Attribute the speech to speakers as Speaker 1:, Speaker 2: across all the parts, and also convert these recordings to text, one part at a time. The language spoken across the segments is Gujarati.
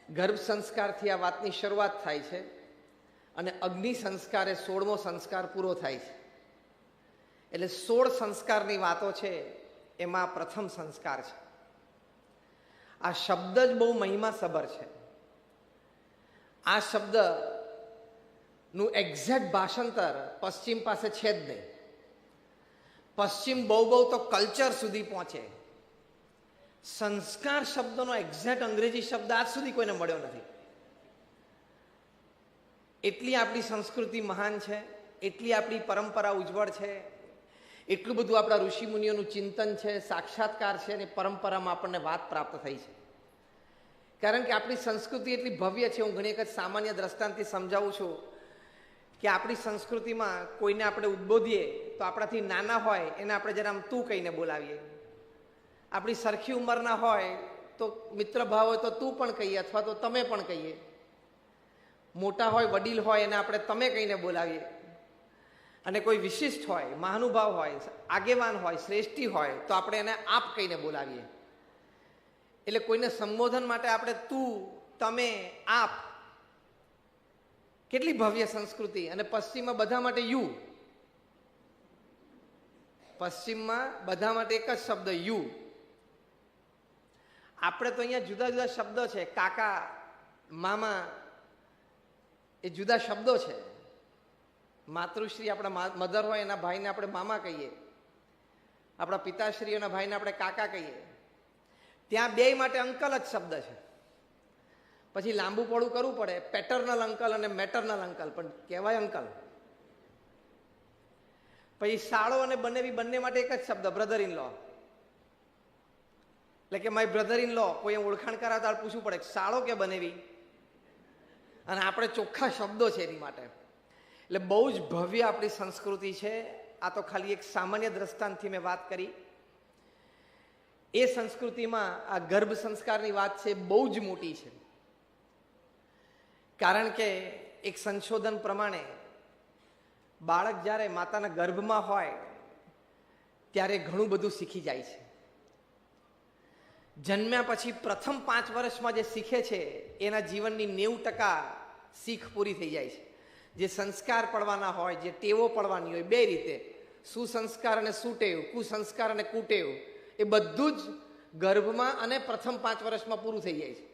Speaker 1: ગર્ભ સંસ્કારથી આ વાતની શરૂઆત થાય છે અને અગ્નિ સંસ્કારે 16મો સંસ્કાર પૂરો થાય છે. એટલે 16 સંસ્કારની વાતો છે, એમાં પ્રથમ સંસ્કાર છે. આ શબ્દ જ બહુ મહિમાસભર છે. આ શબ્દનું એક્ઝેક્ટ ભાષાંતર પશ્ચિમ પાસે છે જ નહીં. પશ્ચિમ બહુ તો કલ્ચર સુધી પહોંચે. સંસ્કાર શબ્દનો એક્ઝેક્ટ અંગ્રેજી શબ્દ આજ સુધી કોઈને મળ્યો નથી. એટલી આપણી સંસ્કૃતિ મહાન છે, એટલી આપણી પરંપરા ઉજ્જવળ છે, એટલું બધું આપણા ઋષિમુનિઓનું ચિંતન છે, સાક્ષાત્કાર છે, અને પરંપરામાં આપણને વાત પ્રાપ્ત થઈ છે. કારણ કે આપણી સંસ્કૃતિ એટલી ભવ્ય છે. હું ઘણી વખત સામાન્ય દ્રષ્ટાંતથી સમજાવું છું કે આપણી સંસ્કૃતિમાં કોઈને આપણે ઉદ્બોધીએ તો આપણાથી નાના હોય એને આપણે જરા આમ તું કહીને બોલાવીએ. આપણી સરખી ઉંમરના હોય તો મિત્ર ભાવ હોય તો તું પણ કહીએ અથવા તો તમે પણ કહીએ. મોટા હોય, વડીલ હોય, એને આપણે તમે કહીને બોલાવીએ. અને કોઈ વિશિષ્ટ હોય, મહાનુભાવ હોય, આગેવાન હોય, શ્રેષ્ઠી હોય તો આપણે એને આપ કહીને બોલાવીએ. એટલે કોઈને સંબોધન માટે આપણે તું, તમે, આપ. કેટલી ભવ્ય સંસ્કૃતિ. અને પશ્ચિમમાં બધા માટે યુ. પશ્ચિમમાં બધા માટે એક જ શબ્દ યુ. આપણે તો અહીંયા જુદા જુદા શબ્દો છે. કાકા, મામા, એ જુદા શબ્દો છે. માતૃશ્રી આપણા મધર હોય એના ભાઈને આપણે મામા કહીએ. આપણા પિતાશ્રીઓના ભાઈને આપણે કાકા કહીએ. ત્યાં બે માટે અંકલ જ શબ્દ છે. પછી લાંબુ પોળું કરવું પડે, પેટર્નલ અંકલ અને મેટર્નલ અંકલ, પણ કહેવાય અંકલ. પછી સાળો અને બનેવી બંને માટે એક જ શબ્દ બ્રધર ઇન લો. એટલે કે માય બ્રધર ઇન લો. કોઈ ઓળખાણ કરાવતા પૂછવું પડે સાળો કે બનેવી, અને આપણે ચોખ્ખા શબ્દો છે એની માટે. એટલે બહુ જ ભવ્ય આપણી સંસ્કૃતિ છે. આ તો ખાલી એક સામાન્ય દ્રષ્ટાંતથી મેં વાત કરી. એ સંસ્કૃતિમાં આ ગર્ભ સંસ્કારની વાત છે, બહુ જ મોટી છે. કારણ કે એક સંશોધન પ્રમાણે બાળક જ્યારે માતાના ગર્ભમાં હોય ત્યારે ઘણું બધું શીખી જાય છે. જન્મ્યા પછી પ્રથમ 5 વર્ષમાં જે શીખે છે એના જીવનની 90% શીખ પૂરી થઈ જાય છે. જે સંસ્કાર પડવાના હોય, જે ટેવો પડવાની હોય, બે રીતે, સુસંસ્કાર અને સુટેવ, કુસંસ્કાર અને કુટેવ, એ બધું જ ગર્ભમાં અને પ્રથમ 5 વર્ષમાં પૂરું થઈ જાય છે.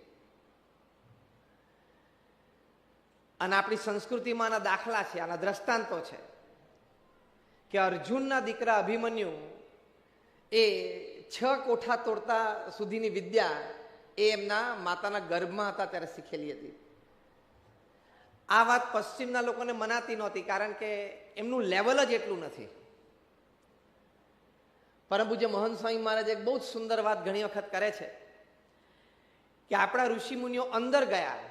Speaker 1: અને આપણી સંસ્કૃતિમાં આના દાખલા છે, આના દ્રષ્ટાંતો છે કે અર્જુનના દીકરા અભિમન્યુ એ 6 કોઠા તોડતા સુધીની વિદ્યા એ એમના માતાના ગર્ભમાં હતા ત્યારે શીખેલી હતી. આ વાત પશ્ચિમના લોકોને મનાતી નહોતી, કારણ કે એમનું લેવલ જ એટલું નથી. પરમ પૂજ્ય મહંત સ્વામી મહારાજ એક બહુ જ સુંદર વાત ઘણી વખત કરે છે કે આપણા ઋષિમુનિઓ અંદર ગયા,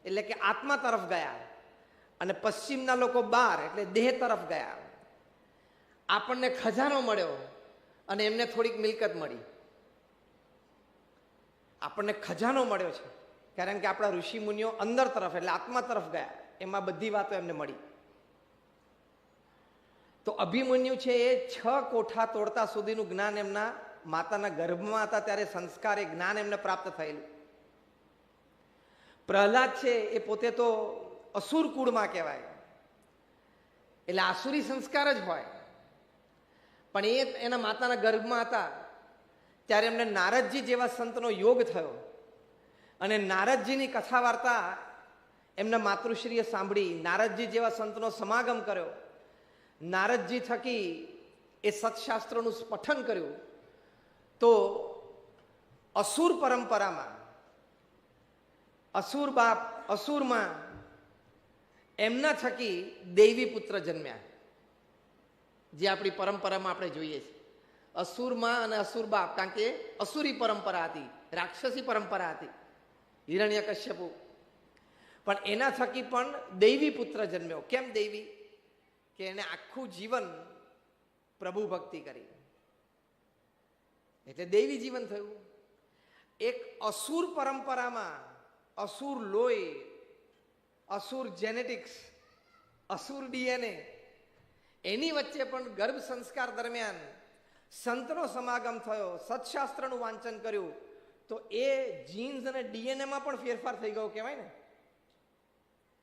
Speaker 1: એટલે કે આત્મા તરફ ગયા, અને પશ્ચિમના લોકો બહાર એટલે દેહ તરફ ગયા. આપણને ખજાનો મળ્યો અને એમને થોડીક મિલકત મળી. આપણને ખજાનો મળ્યો છે કારણ કે આપણા ઋષિમુનિઓ અંદર તરફ એટલે આત્મા તરફ ગયા, એમાં બધી વાતો એમને મળી. તો અભિમન્યુ છે એ 6 કોઠા તોડતા સુધીનું જ્ઞાન એમના માતાના ગર્ભમાં હતા ત્યારે સંસ્કાર, એ જ્ઞાન એમને પ્રાપ્ત થયેલું. પ્રહલાદ છે એ પોતે તો અસુર કુળમાં કહેવાય, એટલે આસુરી સંસ્કાર જ હોય, પણ એ એના માતાના ગર્ભમાં હતા ત્યારે એમને નારદજી જેવા સંતનો યોગ થયો, અને નારદજીની કથા વાર્તા એમના માતૃશ્રીએ સાંભળી, નારદજી જેવા સંતનો સમાગમ કર્યો, નારદજી થકી એ સત્શાસ્ત્રોનું પઠન કર્યું, તો અસુર પરંપરામાં, અસુર બાપ, અસુરમાં એમના થકી દૈવી પુત્ર જન્મ્યા, જે આપણી પરંપરામાં આપણે જોઈએ છીએ. અસુરમાં અને અસુર બાપ, કારણ કે અસુરી પરંપરા હતી, રાક્ષસી પરંપરા હતી, હિરણ્યકશ્યપુ, પણ એના થકી પણ દૈવી પુત્ર જન્મ્યો. કેમ દૈવી? કે એને આખું જીવન પ્રભુ ભક્તિ કરી, એટલે દૈવી જીવન થયું. એક અસુર પરંપરામાં અસુર લોહી, અસુર જેનેટિક્સ, અસુર ડીએનએ, એની વચ્ચે પણ ગર્ભ સંસ્કાર દરમિયાન સંતનો સમાગમ થયો, સત્શાસ્ત્રનું વાંચન કર્યું, તો એ જીન્સ અને ડીએનએમાં પણ ફેરફાર થઈ ગયો કહેવાય ને.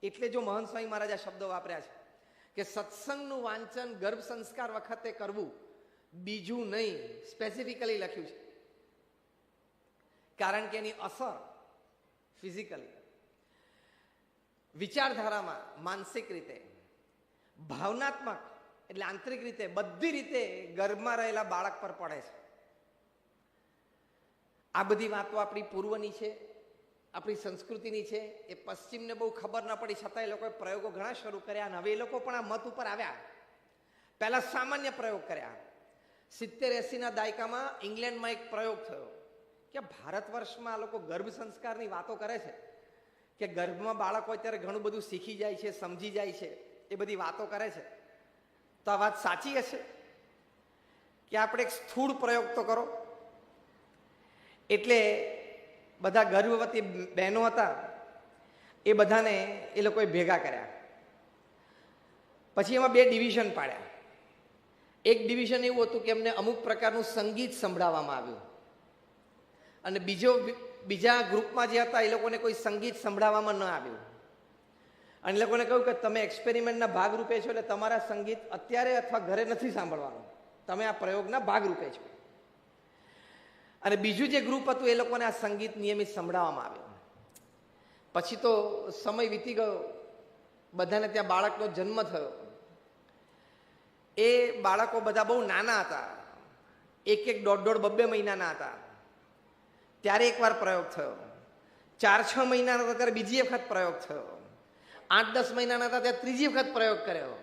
Speaker 1: એટલે જો મહંત સ્વામી મહારાજ આ શબ્દો વાપર્યા છે કે સત્સંગનું વાંચન ગર્ભ સંસ્કાર વખતે કરવું, બીજું નહીં, સ્પેસિફિકલી લખ્યું છે. કારણ કે એની અસર ફિઝિકલી, વિચારધારામાં, માનસિક રીતે, ભાવનાત્મક એટલે આંતરિક રીતે, બધી રીતે ગર્ભમાં રહેલા બાળક પર પડે છે. આ બધી વાતો આપણી પૂર્વની છે, આપણી સંસ્કૃતિની છે. એ પશ્ચિમને બહુ ખબર ન પડી છતાં એ લોકોએ પ્રયોગો ઘણા શરૂ કર્યા અને હવે એ લોકો પણ આ મત ઉપર આવ્યા. પહેલા સામાન્ય પ્રયોગ કર્યા. 70-80ના દાયકામાં ઇંગ્લેન્ડમાં એક પ્રયોગ થયો કે ભારત વર્ષમાં આ લોકો ગર્ભ સંસ્કારની વાતો કરે છે કે ગર્ભમાં બાળક હોય ત્યારે ઘણું બધું શીખી જાય છે, સમજી જાય છે, એ બધી વાતો કરે છે. તો આ વાત સાચી હશે કે આપણે એક સ્થૂળ પ્રયોગ તો કરો. એટલે બધા ગર્ભવતી બહેનો હતા એ બધાને એ લોકોએ ભેગા કર્યા. પછી એમાં 2 ડિવિઝન પાડ્યા. એક ડિવિઝન એવું હતું કે એમને અમુક પ્રકારનું સંગીત સંભળાવવામાં આવ્યું અને બીજા ગ્રુપમાં જે હતા એ લોકોને કોઈ સંગીત સંભળાવવામાં ન આવ્યું. અને એ લોકોને કહ્યું કે તમે એક્સપેરિમેન્ટના ભાગરૂપે છો એટલે તમારા સંગીત અત્યારે અથવા ઘરે નથી સાંભળવાનું, તમે આ પ્રયોગના ભાગરૂપે છો. અને બીજું જે ગ્રુપ હતું એ લોકોને આ સંગીત નિયમિત સંભળાવવામાં આવ્યું. પછી તો સમય વીતી ગયો, બધાને ત્યાં બાળકનો જન્મ થયો. એ બાળકો બધા બહુ નાના હતા, 1-1, 1.5-1.5, 2-2 મહિનાના હતા. ત્યારે એકવાર પ્રયોગ થયો. 4-6 મહિનાના હતા ત્યારે બીજી વખત પ્રયોગ થયો. 8-10 મહિનાના હતા ત્યારે ત્રીજી વખત પ્રયોગ કર્યો.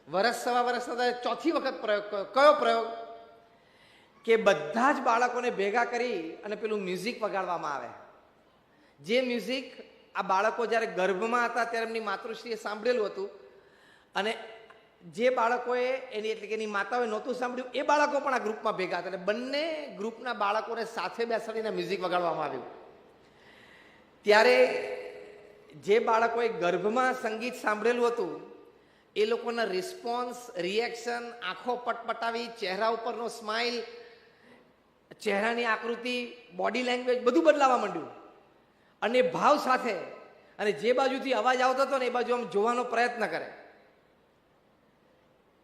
Speaker 1: વર્ષ સવા વર્ષના હતા ચોથી વખત પ્રયોગ કર્યો. કયો પ્રયોગ? કે બધા જ બાળકોને ભેગા કરી અને પેલું મ્યુઝિક વગાડવામાં આવે. જે મ્યુઝિક આ બાળકો જ્યારે ગર્ભમાં હતા ત્યારે એમની માતૃશ્રીએ સાંભળેલું હતું અને જે બાળકોએ એટલે કે એની માતાઓએ નહોતું સાંભળ્યું એ બાળકો પણ આ ગ્રુપમાં ભેગા હતા. એટલે બંને ગ્રુપના બાળકોને સાથે બેસાડીને મ્યુઝિક વગાડવામાં આવ્યું. ત્યારે જે બાળકોએ ગર્ભમાં સંગીત સાંભળેલું હતું એ લોકોના રિસ્પોન્સ, રિએક્શન, આંખો પટપટાવી, ચહેરા ઉપરનો સ્માઇલ, ચહેરાની આકૃતિ, બોડી લેંગ્વેજ બધું બદલાવા માંડ્યું. અને ભાવ સાથે, અને જે બાજુથી અવાજ આવતો હતો ને એ બાજુ આમ જોવાનો પ્રયત્ન કરે.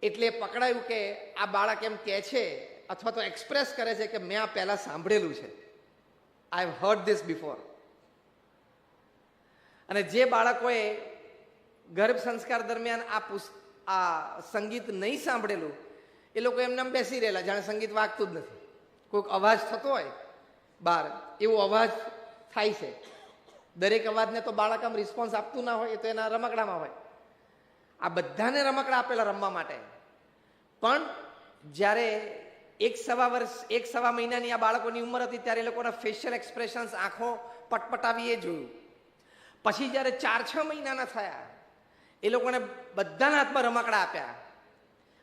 Speaker 1: એટલે પકડાયું કે આ બાળક એમ કહે છે અથવા તો એક્સપ્રેસ કરે છે કે મેં આ પહેલા સાંભળેલું છે, I have heard this before. અને જે બાળકોએ ગર્ભ સંસ્કાર દરમિયાન આ સંગીત નહીં સાંભળેલું એ લોકો એમને બેસી રહેલા જાણે સંગીત વાગતું જ નથી. કોઈક અવાજ થતો હોય બહાર, એવો અવાજ થાય છે. દરેક અવાજને તો બાળક આમ રિસ્પોન્સ આપતું ના હોય, એ તો એના રમકડામાં હોય. આ બધાને રમકડા આપેલા રમવા માટે. પણ જ્યારે 1-1.25 મહિનાની આ બાળકોની ઉંમર હતી ત્યારે એ લોકોના ફેશિયલ એક્સપ્રેશન્સ, આંખો પટપટાવી એ જોયું. પછી જ્યારે 4-6 મહિનાના થયા એ લોકોને બધાના હાથમાં રમકડા આપ્યા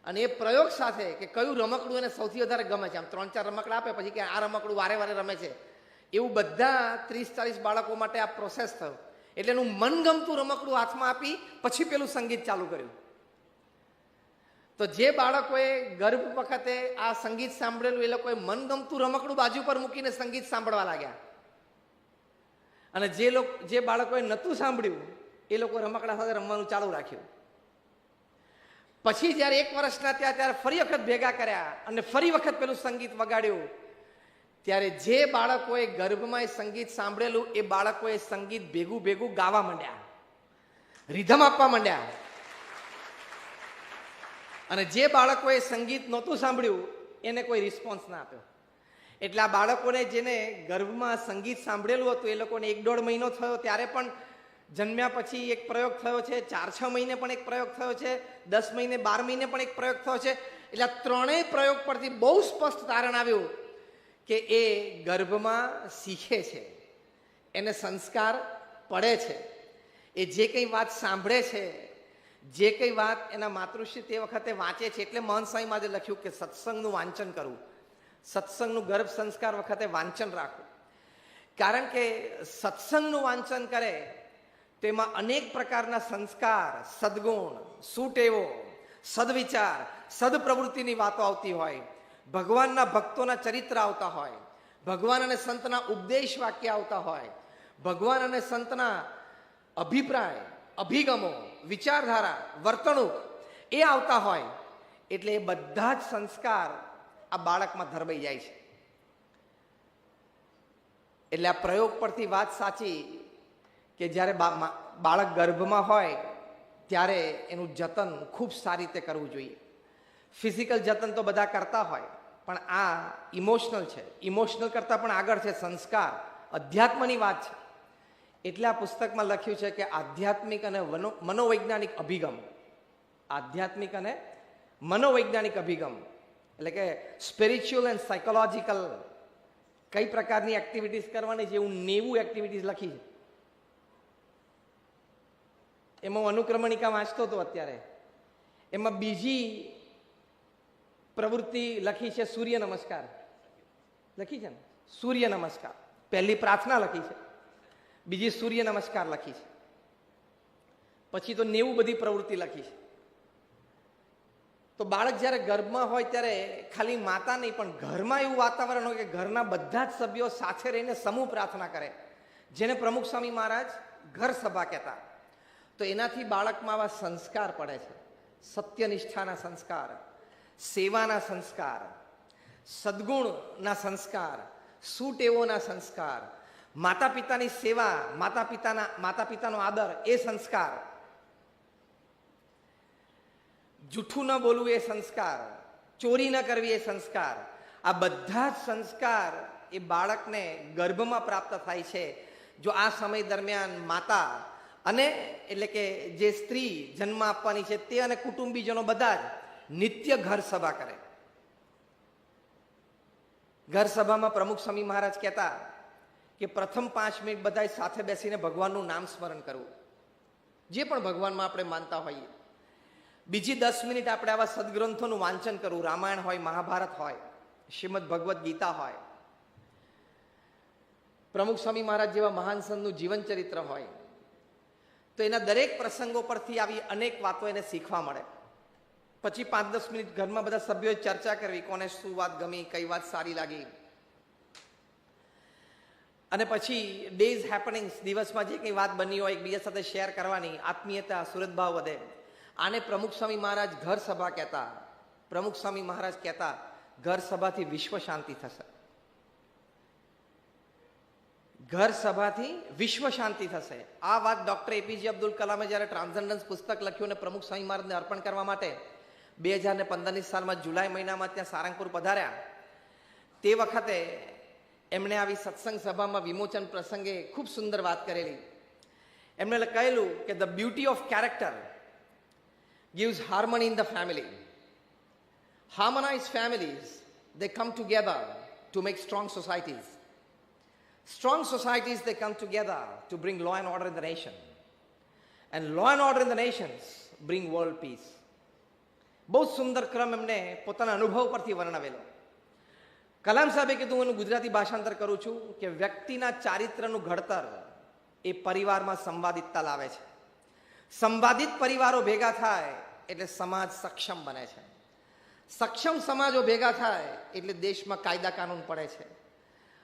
Speaker 1: અને એ પ્રયોગ સાથે કે કયું રમકડું એને સૌથી વધારે ગમે છે. આમ 3-4 રમકડા આપે પછી કે આ રમકડું વારે વારે રમે છે, એવું બધા 30-40 બાળકો માટે આ પ્રોસેસ થયો. એટલે એનું મનગમતું રમકડું હાથમાં આપી પછી પેલું સંગીત ચાલુ કર્યું. તો જે બાળકોએ ગર્ભ વખતે આ સંગીત સાંભળેલું એ લોકોએ મનગમતું રમકડું બાજુ પર મૂકીને સંગીત સાંભળવા લાગ્યા. અને જે બાળકોએ નહોતું સાંભળ્યું એ લોકો રમકડા સાથે રમવાનું ચાલુ રાખ્યું. પછી જ્યારે 1 વર્ષના થયા ત્યારે ફરી વખત ભેગા કર્યા અને ફરી વખત પેલું સંગીત વગાડ્યું. ત્યારે જે બાળકોએ ગર્ભમાં સંગીત સાંભળેલું એ બાળકોએ સંગીત ભેગું ભેગું ગાવા માંડ્યા, રિધમ આપવા માંડ્યા. અને જે બાળકોએ સંગીત નહોતું સાંભળ્યું એને કોઈ રિસ્પોન્સ ના આપ્યો. એટલે આ બાળકોને જેને ગર્ભમાં સંગીત સાંભળેલું હતું એ લોકોને 1-1.5 મહિનો થયો ત્યારે પણ જન્મ્યા પછી એક પ્રયોગ થયો છે, 4-6 મહિને પણ એક પ્રયોગ થયો છે, 10 મહિને 12 મહિને પણ એક પ્રયોગ થયો છે. એટલે આ ત્રણેય પ્રયોગ પરથી બહુ સ્પષ્ટ તારણ આવ્યું કે એ ગર્ભમાં શીખે છે, એને સંસ્કાર પડે છે. એ જે કંઈ વાત સાંભળે છે, જે કંઈ વાત એના માતૃશ્રી તે વખતે વાંચે છે. એટલે મહંત સ્વામી મહારાજે લખ્યું કે સત્સંગનું વાંચન કરવું, સત્સંગનું ગર્ભ સંસ્કાર વખતે વાંચન રાખવું. કારણ કે સત્સંગનું વાંચન કરે તેમાં અનેક પ્રકારના સંસ્કાર, સદગુણ, સુટેવો, સદવિચાર, સદપ્રવૃત્તિની વાતો આવતી હોય, ભગવાનના ભક્તોના ચરિત્ર આવતા હોય, ભગવાન અને સંતના ઉપદેશ વાક્ય આવતા હોય, ભગવાન અને સંતના અભિપ્રાય, અભિગમો, વિચારધારા, વર્તણૂક એ આવતા હોય, એટલે એ બધા જ સંસ્કાર આ બાળકમાં ધરબાઈ જાય છે. એટલે આ પ્રયોગ પરથી વાત સાચી કે જ્યારે બાળક ગર્ભમાં હોય ત્યારે એનું જતન ખૂબ સારી રીતે કરવું જોઈએ. ફિઝિકલ જતન તો બધા કરતા હોય, પણ આ ઇમોશનલ છે. ઇમોશનલ કરતાં પણ આગળ છે સંસ્કાર, અધ્યાત્મની વાત છે. એટલે આ પુસ્તકમાં લખ્યું છે કે આધ્યાત્મિક અને મનોવૈજ્ઞાનિક અભિગમ, આધ્યાત્મિક અને મનોવૈજ્ઞાનિક અભિગમ એટલે કે સ્પિરિચ્યુઅલ એન્ડ સાયકોલોજીકલ કઈ પ્રકારની એક્ટિવિટીઝ કરવાની છે, એવું 90 એક્ટિવિટીઝ લખી છે. એમાં અનુક્રમણિકા વાંચતો હતો અત્યારે, એમાં બીજી પ્રવૃત્તિ લખી છે સૂર્ય નમસ્કાર લખી છે ને, સૂર્ય નમસ્કાર. પહેલી પ્રાર્થના લખી છે, બીજી સૂર્ય નમસ્કાર લખી છે, પછી તો 90 બધી પ્રવૃત્તિ લખી છે. તો બાળક જ્યારે ગર્ભમાં હોય ત્યારે ખાલી માતા નહીં પણ ઘરમાં એવું વાતાવરણ હોય કે ઘરના બધા જ સભ્યો સાથે રહીને સમૂહ પ્રાર્થના કરે, જેને પ્રમુખ સ્વામી મહારાજ ઘર સભા કહેતા. તો એનાથી બાળકમાં આવા સંસ્કાર પડે છે, સત્યનિષ્ઠાના સંસ્કાર, સેવાના સંસ્કાર, સદગુણના સંસ્કાર, સુટેવોના સંસ્કાર, માતા પિતાની સેવા, માતા પિતાનો આદર એ સંસ્કાર, જૂઠું ન બોલવું એ સંસ્કાર, ચોરી ન કરવી એ સંસ્કાર. આ બધા જ સંસ્કાર એ બાળકને ગર્ભમાં પ્રાપ્ત થાય છે જો આ સમય દરમિયાન માતા અને એટલે કે જે સ્ત્રી જન્મ આપવાની છે તે અને કુટુંબીજનો બધા જ નિત્ય ઘર સભા કરે. ઘર સભામાં પ્રમુખ સ્વામી મહારાજ કહેતા કે પ્રથમ 5 મિનિટ બધા સાથે બેસીને ભગવાનનું નામ સ્મરણ કરવું, જે પણ ભગવાનમાં આપણે માનતા હોઈએ. બીજી 10 મિનિટ આપણે આવા સદગ્રંથોનું વાંચન કરવું, રામાયણ હોય, મહાભારત હોય, શ્રીમદ ભગવદ્ ગીતા હોય, પ્રમુખ સ્વામી મહારાજ જેવા મહાન સંતનું જીવન ચરિત્ર હોય, તો એના દરેક પ્રસંગો પરથી આવી અનેક વાતો એને શીખવા મળે. પછી 5-10 મિનિટ ઘરમાં બધા સભ્યોએ ચર્ચા કરવી, કોને શું વાત ગમી, કઈ વાત સારી લાગી. અને પછી ડેઝ હેપનિંગ્સ, દિવસમાં જે કંઈ વાત બની હોય એકબીજા સાથે શેર કરવાની, આત્મીયતા, સુરતભાવ વધે. આને પ્રમુખ સ્વામી મહારાજ ઘર સભા કહેતા. પ્રમુખ સ્વામી મહારાજ કહેતા ઘર સભાથી વિશ્વ શાંતિ થશે, ઘર સભાથી વિશ્વ શાંતિ થશે. આ વાત ડોક્ટર એપીજે અબ્દુલ કલામે જ્યારે ટ્રાન્સેન્ડન્સ પુસ્તક લખ્યું અને પ્રમુખ સ્વામી મહારાજને અર્પણ કરવા માટે 2015ની સાલમાં જુલાઈ મહિનામાં ત્યાં સારંગપુર પધાર્યા, તે વખતે એમણે આવી સત્સંગ સભામાં વિમોચન પ્રસંગે ખૂબ સુંદર વાત કરેલી. એમણે કહેલું કે the beauty of character gives harmony in the family. Harmonized families, they come together to make strong societies. Strong societies, they come together to bring law and order in the nation. And law and order in the nations bring world peace. બહુ સુંદર ક્રમ એમને પોતાના અનુભવ પરથી વર્ણવેલો. કલામ સાહેબે કીધું, હું ગુજરાતી ભાષાંતર કરું છું કે વ્યક્તિના ચારિત્રનું ઘડતર એ પરિવારમાં સંવાદિતતા લાવે છે. સંવાદિત પરિવારો ભેગા થાય એટલે સમાજ સક્ષમ બને છે. સક્ષમ સમાજો ભેગા થાય એટલે દેશમાં કાયદા કાનૂન પડે છે,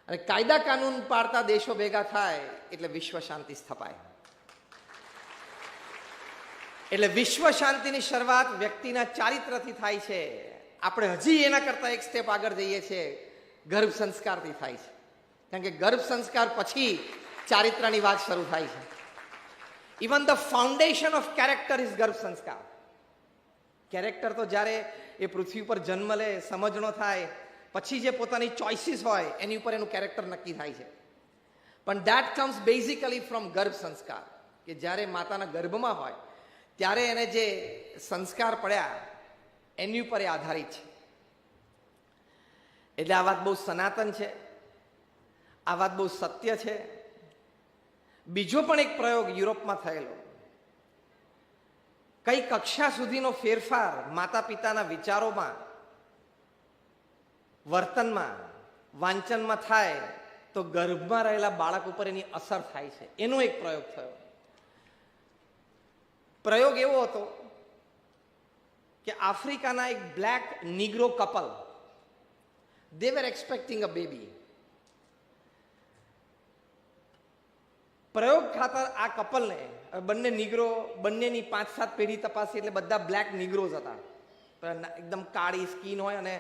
Speaker 1: અને કાયદા કાનૂન પાડતા દેશો ભેગા થાય એટલે વિશ્વ શાંતિ સ્થપાય. એટલે વિશ્વ શાંતિની શરૂઆત વ્યક્તિના ચારિત્રથી થાય છે. આપણે હજી એના કરતા એક સ્ટેપ આગળ જઈએ છીએ, ગર્ભ સંસ્કારથી થાય છે. કારણ કે ગર્ભ સંસ્કાર પછી ચારિત્રની વાત શરૂ થાય છે. Even the foundation of character is ગર્ભ સંસ્કાર. કેરેક્ટર તો જ્યારે એ પૃથ્વી પર જન્મ લે, સમજણો થાય, પછી જે પોતાની ચોઇસીસ હોય એની ઉપર એનું કેરેક્ટર નક્કી થાય છે. પણ દેટ કમ્સ બેઝિકલી ફ્રોમ ગર્ભ સંસ્કાર, કે જ્યારે માતાના ગર્ભમાં હોય ત્યારે એને જે સંસ્કાર પડ્યા એની ઉપર એ આધારિત છે. એટલે આ વાત બહુ સનાતન છે, આ વાત બહુ સત્ય છે. બીજો પણ એક પ્રયોગ યુરોપમાં થયેલો. કઈ કક્ષા સુધીનો ફેરફાર માતા પિતાના વિચારોમાં, વર્તનમાં, વાંચનમાં થાય તો ગર્ભમાં રહેલા બાળક ઉપર એની અસર થાય છે. એનો એક પ્રયોગ થયો. પ્રયોગ એવો હતો કે આફ્રિકાના એક black negro couple, they were expecting a baby. પ્રયોગ ખાતર આ કપલને, બંને નિગ્રો, બંનેની 5-7 પેઢી તપાસી એટલે બધા બ્લેક નિગ્રોઝ હતા. એકદમ કાળી સ્કિન હોય અને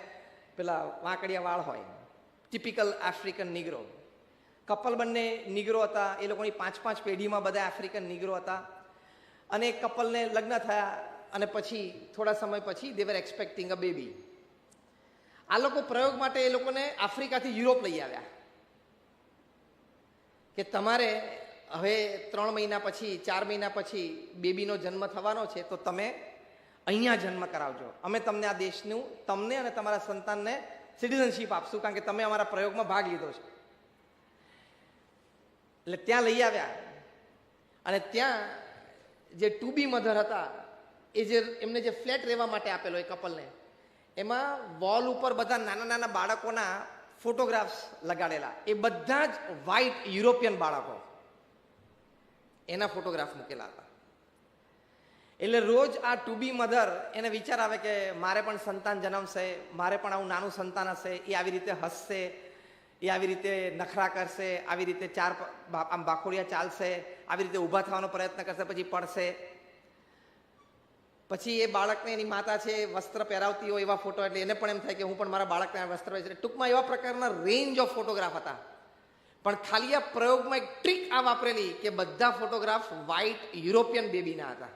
Speaker 1: પેલા વાંકડિયા વાળ હોય, ટિપિકલ આફ્રિકન નિગ્રો. કપલ બંને નિગ્રો હતા, એ લોકોની 5-5 પેઢીમાં બધા આફ્રિકન નિગ્રો હતા. અને એક કપલને લગ્ન થયા અને પછી થોડા સમય પછી દે વર એક્સપેક્ટિંગ અ બેબી. આ લોકો પ્રયોગ માટે એ લોકોને આફ્રિકાથી યુરોપ લઈ આવ્યા કે તમારે હવે 3 મહિના પછી 4 મહિના પછી બેબીનો જન્મ થવાનો છે, તો તમે અહીંયા જન્મ કરાવજો. અમે તમને આ દેશનું, તમને અને તમારા સંતાનને સિટીઝનશીપ આપશું, કારણ કે તમે અમારા પ્રયોગમાં ભાગ લીધો છે. એટલે ત્યાં લઈ આવ્યા અને ત્યાં જે ટુ બી મધર હતા, એ જે એમને જે ફ્લેટ રહેવા માટે આપેલો એ કપલને, એમાં વોલ ઉપર બધા નાના નાના બાળકોના ફોટોગ્રાફ્સ લગાડેલા. એ બધા જ વ્હાઇટ યુરોપિયન બાળકો, એના ફોટોગ્રાફ મૂકેલા હતા. એટલે રોજ આ ટુ બી મધર એને વિચાર આવે કે મારે પણ સંતાન જન્મશે, મારે પણ આવું નાનું સંતાન હશે, એ આવી રીતે હસશે, એ આવી રીતે નખરા કરશે, આવી રીતે આમ બાખોડિયા ચાલશે, આવી રીતે ઊભા થવાનો પ્રયત્ન કરશે, પછી પડશે. પછી એ બાળકને એની માતા છે વસ્ત્ર પહેરાવતી હોય એવા ફોટો, એટલે એને પણ એમ થાય કે હું પણ મારા બાળકને વસ્ત્ર પહેરીશ. ટૂંકમાં એવા પ્રકારના રેન્જ ઓફ ફોટોગ્રાફ હતા. પણ ખાલી આ પ્રયોગમાં એક ટ્રીક આ વાપરેલી કે બધા ફોટોગ્રાફ વ્હાઇટ યુરોપિયન બેબીના હતા.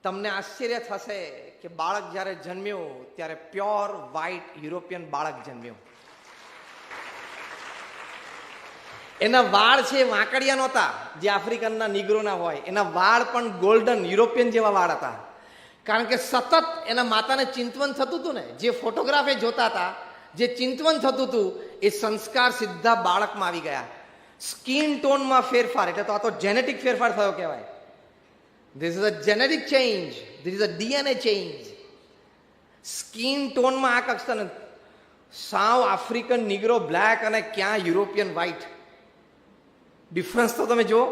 Speaker 1: તમને આશ્ચર્ય થશે કે બાળક જ્યારે જન્મ્યું ત્યારે પ્યોર વ્હાઇટ યુરોપિયન બાળક જન્મ્યું. એના વાળ છે વાંકડિયા નહોતા, જે આફ્રિકનના નિગ્રોના હોય. એના વાળ પણ ગોલ્ડન યુરોપિયન જેવા વાળ હતા. કારણ કે સતત એના માતાને ચિંતવન થતું હતું ને, જે ફોટોગ્રાફ એ જોતા હતા, જે ચિંતવન થતું હતું, એ સંસ્કાર સીધા બાળકમાં આવી ગયા. સ્કિન ટોનમાં ફેરફાર, એટલે તો આ તો જેનેટિક ફેરફાર થયો કહેવાય. This is a genetic change. This is a DNA change. Skin ટોનમાં આ કક્ષા સાવ આફ્રિકન નિગ્રો બ્લેક અને ક્યાં યુરોપિયન વ્હાઇટ. ડિફરન્સ તો તમે જુઓ.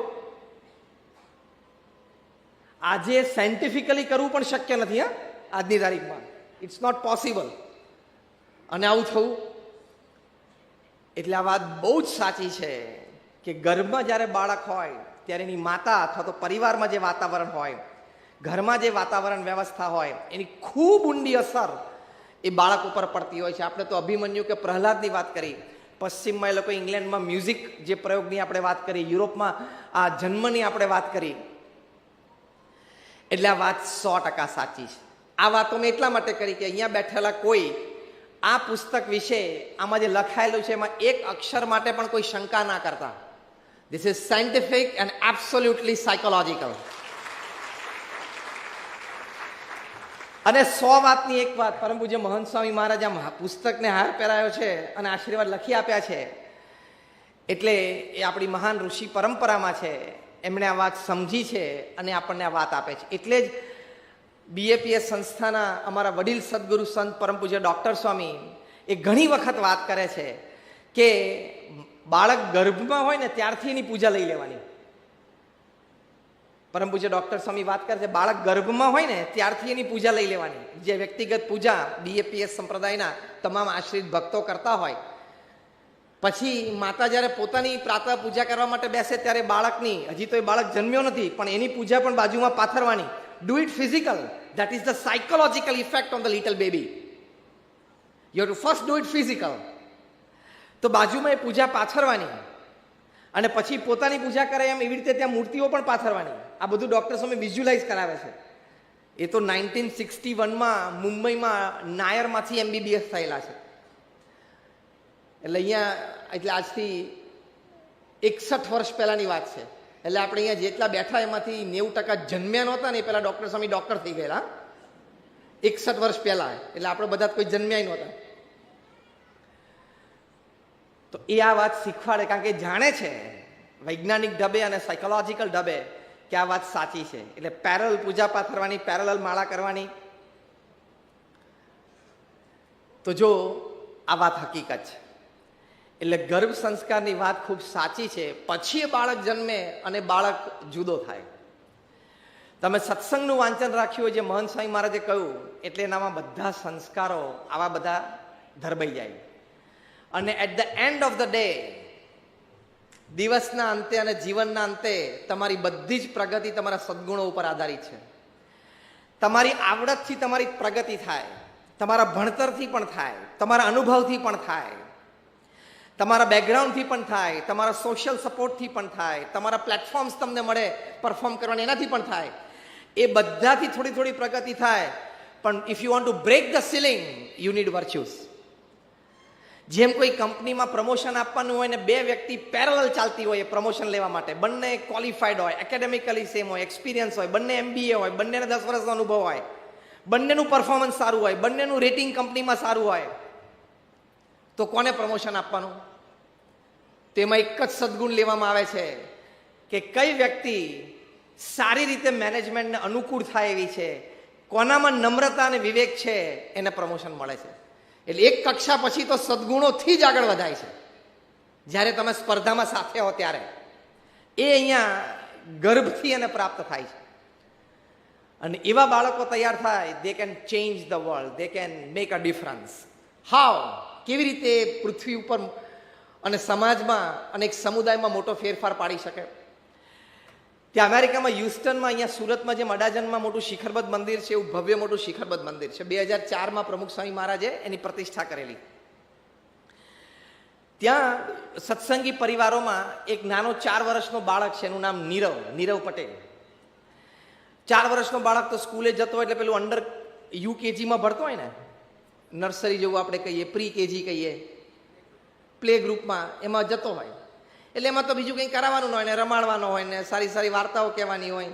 Speaker 1: આજે સાયન્ટિફિકલી કરવું પણ શક્ય નથી. હા, આજની તારીખમાં ઇટ્સ નોટ પોસિબલ. અને આવું થવું એટલે આ વાત બહુ જ સાચી છે કે ગર્ભમાં જ્યારે બાળક હોય ત્યારે એની માતા અથવા તો પરિવારમાં જે વાતાવરણ હોય, ઘરમાં જે વાતાવરણ વ્યવસ્થા હોય, એની ખૂબ ઊંડી અસર એ બાળક ઉપર પડતી હોય છે. આપણે તો અભિમન્યુ કે પ્રહલાદની વાત કરી, પશ્ચિમમાં એ લોકો ઇંગ્લેન્ડમાં મ્યુઝિક જે પ્રયોગની આપણે વાત કરી, યુરોપમાં આ જન્મની આપણે વાત કરી. એટલે આ વાત 100% સાચી છે. આ વાતો મેં એટલા માટે કરી કે અહીંયા બેઠેલા કોઈ આ પુસ્તક વિશે, આમાં જે લખાયેલું છે એમાં એક અક્ષર માટે પણ કોઈ શંકા ના કરતા. This is scientific and absolutely psychological. અને 100 વાતની એક વાત, પરમ પૂજ્ય મહંત સ્વામી મહારાજ આ પુસ્તકને હાર પહેરાયો છે અને આશીર્વાદ લખી આપ્યા છે, એટલે એ આપણી મહાન ઋષિ પરંપરામાં છે. એમણે આ વાત સમજી છે અને આપણને આ વાત આપે છે. એટલે જ BAPS સંસ્થાના અમારા વડીલ સદગુરુ સંત પરમ પૂજ્ય ડૉક્ટર સ્વામી એ ઘણી વખત વાત કરે છે કે બાળક ગર્ભમાં હોય ને ત્યારથી એની પૂજા લઈ લેવાની. પરમ પૂજ્ય ડૉક્ટર સ્વામી વાત કરે છે, બાળક ગર્ભમાં હોય ને ત્યારથી એની પૂજા લઈ લેવાની. જે વ્યક્તિગત પૂજા BAPS સંપ્રદાયના તમામ આશ્રિત ભક્તો કરતા હોય, પછી માતા જ્યારે પોતાની પ્રાતઃ પૂજા કરવા માટે બેસે ત્યારે બાળકની, હજી તો એ બાળક જન્મ્યો નથી પણ એની પૂજા પણ બાજુમાં પાથરવાની. Do it physical. That is the psychological effect on the little baby. You have to first do it physical. તો બાજુમાં એ પૂજા પાથરવાની અને પછી પોતાની પૂજા કરે એમ એવી રીતે ત્યાં મૂર્તિઓ પણ પાથરવાની. આ બધું ડૉક્ટર સ્વામી વિઝ્યુલાઇઝ કરાવે છે. એ તો 1961માં મુંબઈમાં નાયરમાંથી MBBS થયેલા છે. એટલે અહીંયા, એટલે આજથી 61 વર્ષ પહેલાંની વાત છે. એટલે આપણે અહીંયા જેટલા બેઠા એમાંથી 90% જન્મ્યા નહોતા ને એ પહેલાં ડૉક્ટર સ્વામી ડૉક્ટર થઈ ગયેલા 61 વર્ષ પહેલાં. એટલે આપણે બધા કોઈ જન્મ્યા નહોતા. તો એ આ વાત શીખવાડે, કારણ કે જાણે છે વૈજ્ઞાનિક ઢબે અને સાયકોલોજીકલ ઢબે કે આ વાત સાચી છે. એટલે પેરેલલ પૂજા પાથરવાની, પેરેલલ માળા કરવાની. તો જો આ વાત હકીકત છે. એટલે ગર્ભ સંસ્કારની વાત ખૂબ સાચી છે. પછી એ બાળક જન્મે અને બાળક જુદો થાય. તમે સત્સંગનું વાંચન રાખ્યું હોય, જે મહંત સ્વામી મહારાજે કહ્યું, એટલે એનામાં બધા સંસ્કારો આવા બધા ધરબાઈ જાય. અને at the end of the day દિવસના અંતે અને જીવનના અંતે તમારી બધી જ પ્રગતિ તમારા સદગુણો ઉપર આધારિત છે. તમારી આવડતથી તમારી પ્રગતિ થાય, તમારા ભણતરથી પણ થાય, તમારા અનુભવથી પણ થાય, તમારા બેકગ્રાઉન્ડથી પણ થાય, તમારા સોશિયલ સપોર્ટથી પણ થાય, તમારા પ્લેટફોર્મ્સ તમને મળે પરફોર્મ કરવાની એનાથી પણ થાય. એ બધાથી થોડી થોડી પ્રગતિ થાય. પણ if you want to break the ceiling you need virtues. જેમ કોઈ કંપનીમાં પ્રમોશન આપવાનું હોય ને બે વ્યક્તિ પેરેલલ ચાલતી હોય એ પ્રમોશન લેવા માટે, બંને ક્વોલિફાઈડ હોય, એકેડેમિકલી સેમ હોય, એક્સપિરિયન્સ હોય, બંને MBA હોય, બંનેને 10 વર્ષનો અનુભવ હોય, બંનેનું પરફોર્મન્સ સારું હોય, બંનેનું રેટિંગ કંપનીમાં સારું હોય, તો કોને પ્રમોશન આપવાનું? તેમાં એક જ સદગુણ લેવામાં આવે છે કે કઈ વ્યક્તિ સારી રીતે મેનેજમેન્ટને અનુકૂળ થાય એવી છે, કોનામાં નમ્રતા અને વિવેક છે, એને પ્રમોશન મળે છે. એટલે એક કક્ષા પછી તો સદગુણોથી જ આગળ વધાય છે. જ્યારે તમે સ્પર્ધામાં સાથે હો ત્યારે એ અહીંયા ગર્ભથી એને પ્રાપ્ત થાય છે. અને એવા બાળકો તૈયાર થાય, they can change the world, they can make a difference. How? કેવી રીતે પૃથ્વી ઉપર અને સમાજમાં અને એક સમુદાયમાં મોટો ફેરફાર પાડી શકે. ત્યાં અમેરિકામાં હ્યુસ્ટનમાં, અહીંયા સુરતમાં જેમ અડાજણમાં મોટું શિખરબદ્ધ મંદિર છે એવું ભવ્ય મોટું શિખરબદ્ધ મંદિર છે. 2004માં પ્રમુખ સ્વામી મહારાજે એની પ્રતિષ્ઠા કરેલી. ત્યાં સત્સંગી પરિવારોમાં એક નાનો 4 વર્ષનો બાળક છે, એનું નામ નીરવ પટેલ. 4 વર્ષનો બાળક તો સ્કૂલે જતો હોય એટલે પેલું અંડર UKGમાં ભણતો હોય ને, નર્સરી જેવું આપણે કહીએ, પ્રી KG કહીએ, પ્લે ગ્રુપમાં, એમાં જતો હોય. એટલે એમાં તો બીજું કંઈ કરાવવાનું ન હોય ને, રમાડવાનું હોય ને, સારી સારી વાર્તાઓ કહેવાની હોય.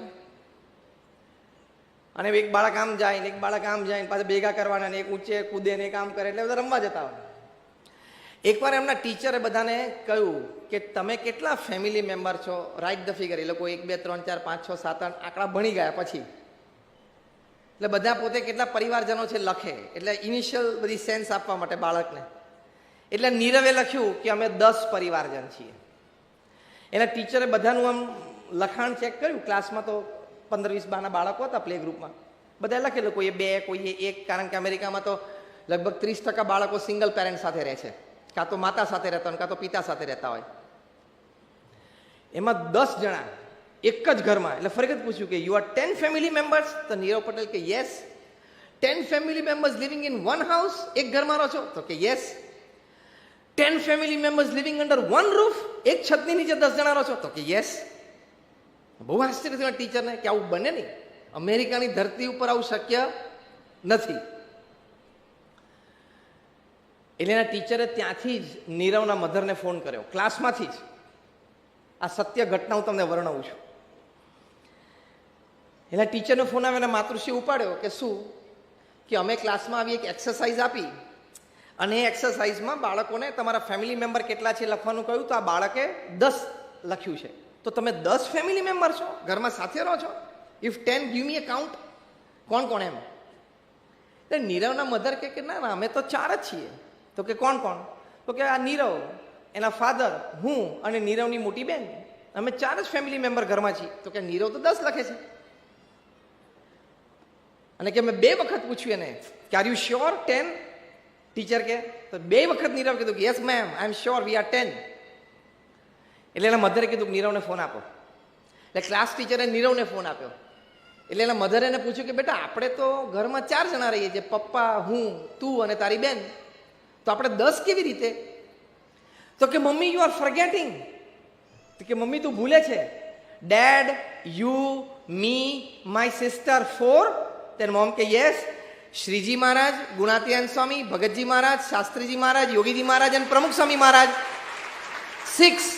Speaker 1: અને એક બાળક આમ જાય ને એક બાળક આમ જાય ને પાછા ભેગા કરવાના ને, એક ઊંચે કૂદે ને એક આમ કરે, એટલે બધા રમવા જતા હોય. એકવાર એમના ટીચરે બધાને કહ્યું કે તમે કેટલા ફેમિલી મેમ્બર છો, રાઇટ ધ ફિગર. એ લોકો 1 2 3 4 5 6 7 8 આંકડા ભણી ગયા પછી એટલે બધા પોતે કેટલા પરિવારજનો છે લખે, એટલે ઇનિશિયલ બધી સેન્સ આપવા માટે બાળકને. એટલે નીરવે લખ્યું કે અમે 10 પરિવારજન છીએ. એના ટીચરે બધાનું આમ લખાણ ચેક કર્યું. ક્લાસમાં તો 15-20 ના બાળકો હતા પ્લે ગ્રુપમાં. બધા લખેલું, કોઈએ 2, કોઈએ 1, કારણ કે અમેરિકામાં તો લગભગ 30% બાળકો સિંગલ પેરેન્ટ સાથે રહે છે, કાં તો માતા સાથે રહેતા હોય, કાં તો પિતા સાથે રહેતા હોય. એમાં 10 જણા એક જ ઘરમાં. એટલે ફરીથી પૂછ્યું કે યુ આર 10 ફેમિલી મેમ્બર્સ? તો નીરવ પટેલ કે yes. 10 family members living in one house? એક ઘરમાં રહો છો? તો કે yes. 10 family members living under one roof? એક છતની નીચે 10 જણા રહો છો? તો કે યસ. બહુ આશ્ચર્ય થયું ટીચરને કે આવું બને નહીં, અમેરિકાની ધરતી ઉપર આવું શક્ય નથી. એટલે એના ટીચરે ત્યાંથી જ નીરવના મધરને ફોન કર્યો, ક્લાસમાંથી જ. આ સત્ય ઘટના હું તમને વર્ણવું છું. એના ટીચરનો ફોન આવે, એના માતૃશ્રી ઉપાડ્યો કે શું, કે અમે ક્લાસમાં આવી એક એક્સરસાઇઝ આપી અને એ એક્સરસાઇઝમાં બાળકોને તમારા ફેમિલી મેમ્બર કેટલા છે લખવાનું કહ્યું, તો આ બાળકે 10 લખ્યું છે. તો તમે 10 ફેમિલી મેમ્બર છો, ઘરમાં સાથે રહો છો? If 10 give me a count. કોણ કોણ? એમ. એટલે નીરવના મધર કે ના ના અમે તો 4 જ છીએ. તો કે કોણ કોણ? તો કે આ નીરવ, એના ફાધર, હું અને નીરવની મોટી બેન, અમે 4 જ ફેમિલી મેમ્બર ઘરમાં છીએ. તો કે નીરવ તો 10 લખે છે. અને કે મેં 2 વખત પૂછ્યું એને કે આર યુ શ્યોર 10? ટીચર કે તો 2 વખત નીરવ કીધું કે yes ma'am, I am sure we are 10. એટલે એના મધરે કીધું કે નીરવને ફોન આપો. એટલે ક્લાસ ટીચરે નીરવને ફોન આપ્યો. એટલે એના મધરે એને પૂછ્યું કે બેટા આપણે તો ઘરમાં 4 જણા રહીએ છીએ, પપ્પા, હું, તું અને તારી બેન, તો આપણે 10 કેવી રીતે? તો કે મમ્મી યુ આર ફોરગેટિંગ. તો કે મમ્મી તું ભૂલે છે, dad, you, me, my sister 4. Then mom કે યસ. શ્રીજી મહારાજ, ગુણાતીયન સ્વામી, ભગતજી મહારાજ, શાસ્ત્રીજી મહારાજ, યોગીજી મહારાજ અને પ્રમુખ સ્વામી મહારાજ 6.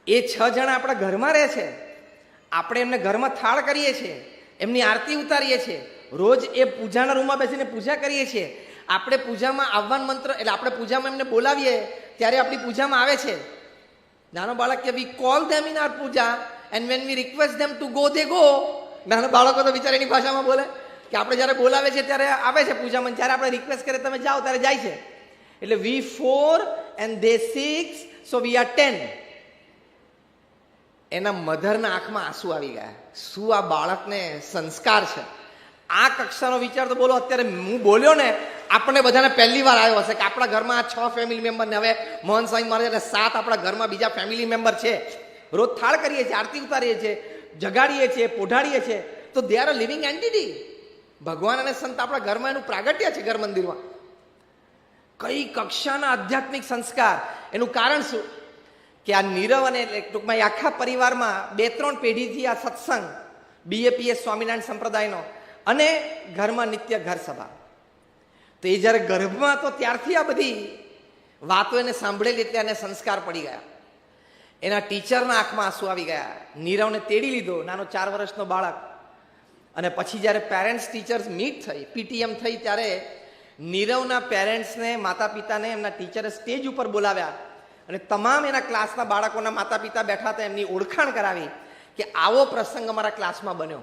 Speaker 1: એ 6 જણા આપણા ઘરમાં રહે છે. આપણે એમને ઘરમાં થાળ કરીએ છીએ, એમની આરતી ઉતારીએ છીએ, રોજ એ પૂજાના રૂમમાં બેસીને પૂજા કરીએ છીએ. આપણે પૂજામાં આવવાનું મંત્ર, એટલે આપણે પૂજામાં એમને બોલાવીએ ત્યારે આપણી પૂજામાં આવે છે. નાનો બાળક કે we call them in our puja and when we request them to go, they go. નાના બાળકો તો બિચારા એની ભાષામાં બોલે કે આપણે જ્યારે બોલાવે છે ત્યારે આવે છે પૂજામાં, જ્યારે આપણે રિક્વેસ્ટ કરીએ તમે જાઓ ત્યારે જાય છે. એટલે વી 4 and they 6, so we are 10. એના મધરના આંખમાં આંસુ આવી ગયા. શું આ બાળકને સંસ્કાર છે! આ કક્ષાનો વિચાર તો બોલો, અત્યારે હું બોલ્યો ને આપણને બધાને પહેલી વાર આવ્યો હશે કે આપણા ઘરમાં આ 6 ફેમિલી મેમ્બર ને હવે મોહન સ્વામી મહારાજ એટલે 7 આપણા ઘરમાં બીજા ફેમિલી મેમ્બર છે. રોજ થાળ કરીએ છીએ, આરતી ઉતારીએ છીએ, જગાડીએ છીએ, પોઢાડીએ છીએ, તો they are a living entity. ભગવાન અને સંત આપણા ઘરમાં એનું પ્રાગટ્ય છે. ઘર મંદિરમાં કઈ કક્ષાના આધ્યાત્મિક સંસ્કાર. એનું કારણ શું કે આ નીરવ અને ટૂંકમાં આખા પરિવારમાં 2-3 પેઢીથી આ સત્સંગ BAPS સ્વામિનારાયણ સંપ્રદાયનો અને ઘરમાં નિત્ય ઘર સભા. તો એ જ્યારે ગર્ભમાં તો ત્યારથી આ બધી વાતો એને સાંભળેલી એટલે એને સંસ્કાર પડી ગયા. એના ટીચરના આંખમાં આંસુ આવી ગયા. નીરવને તેડી લીધો, નાનો 4 વર્ષનો બાળક. અને પછી જ્યારે પેરેન્ટ્સ ટીચર્સ મીટ થઈ, PTM થઈ, ત્યારે નીરવના પેરેન્ટ્સને, માતા પિતાને એમના ટીચરે સ્ટેજ ઉપર બોલાવ્યા અને તમામ એના ક્લાસના બાળકોના માતા પિતા બેઠા હતા. એમની ઓળખાણ કરાવી કે આવો પ્રસંગ અમારા ક્લાસમાં બન્યો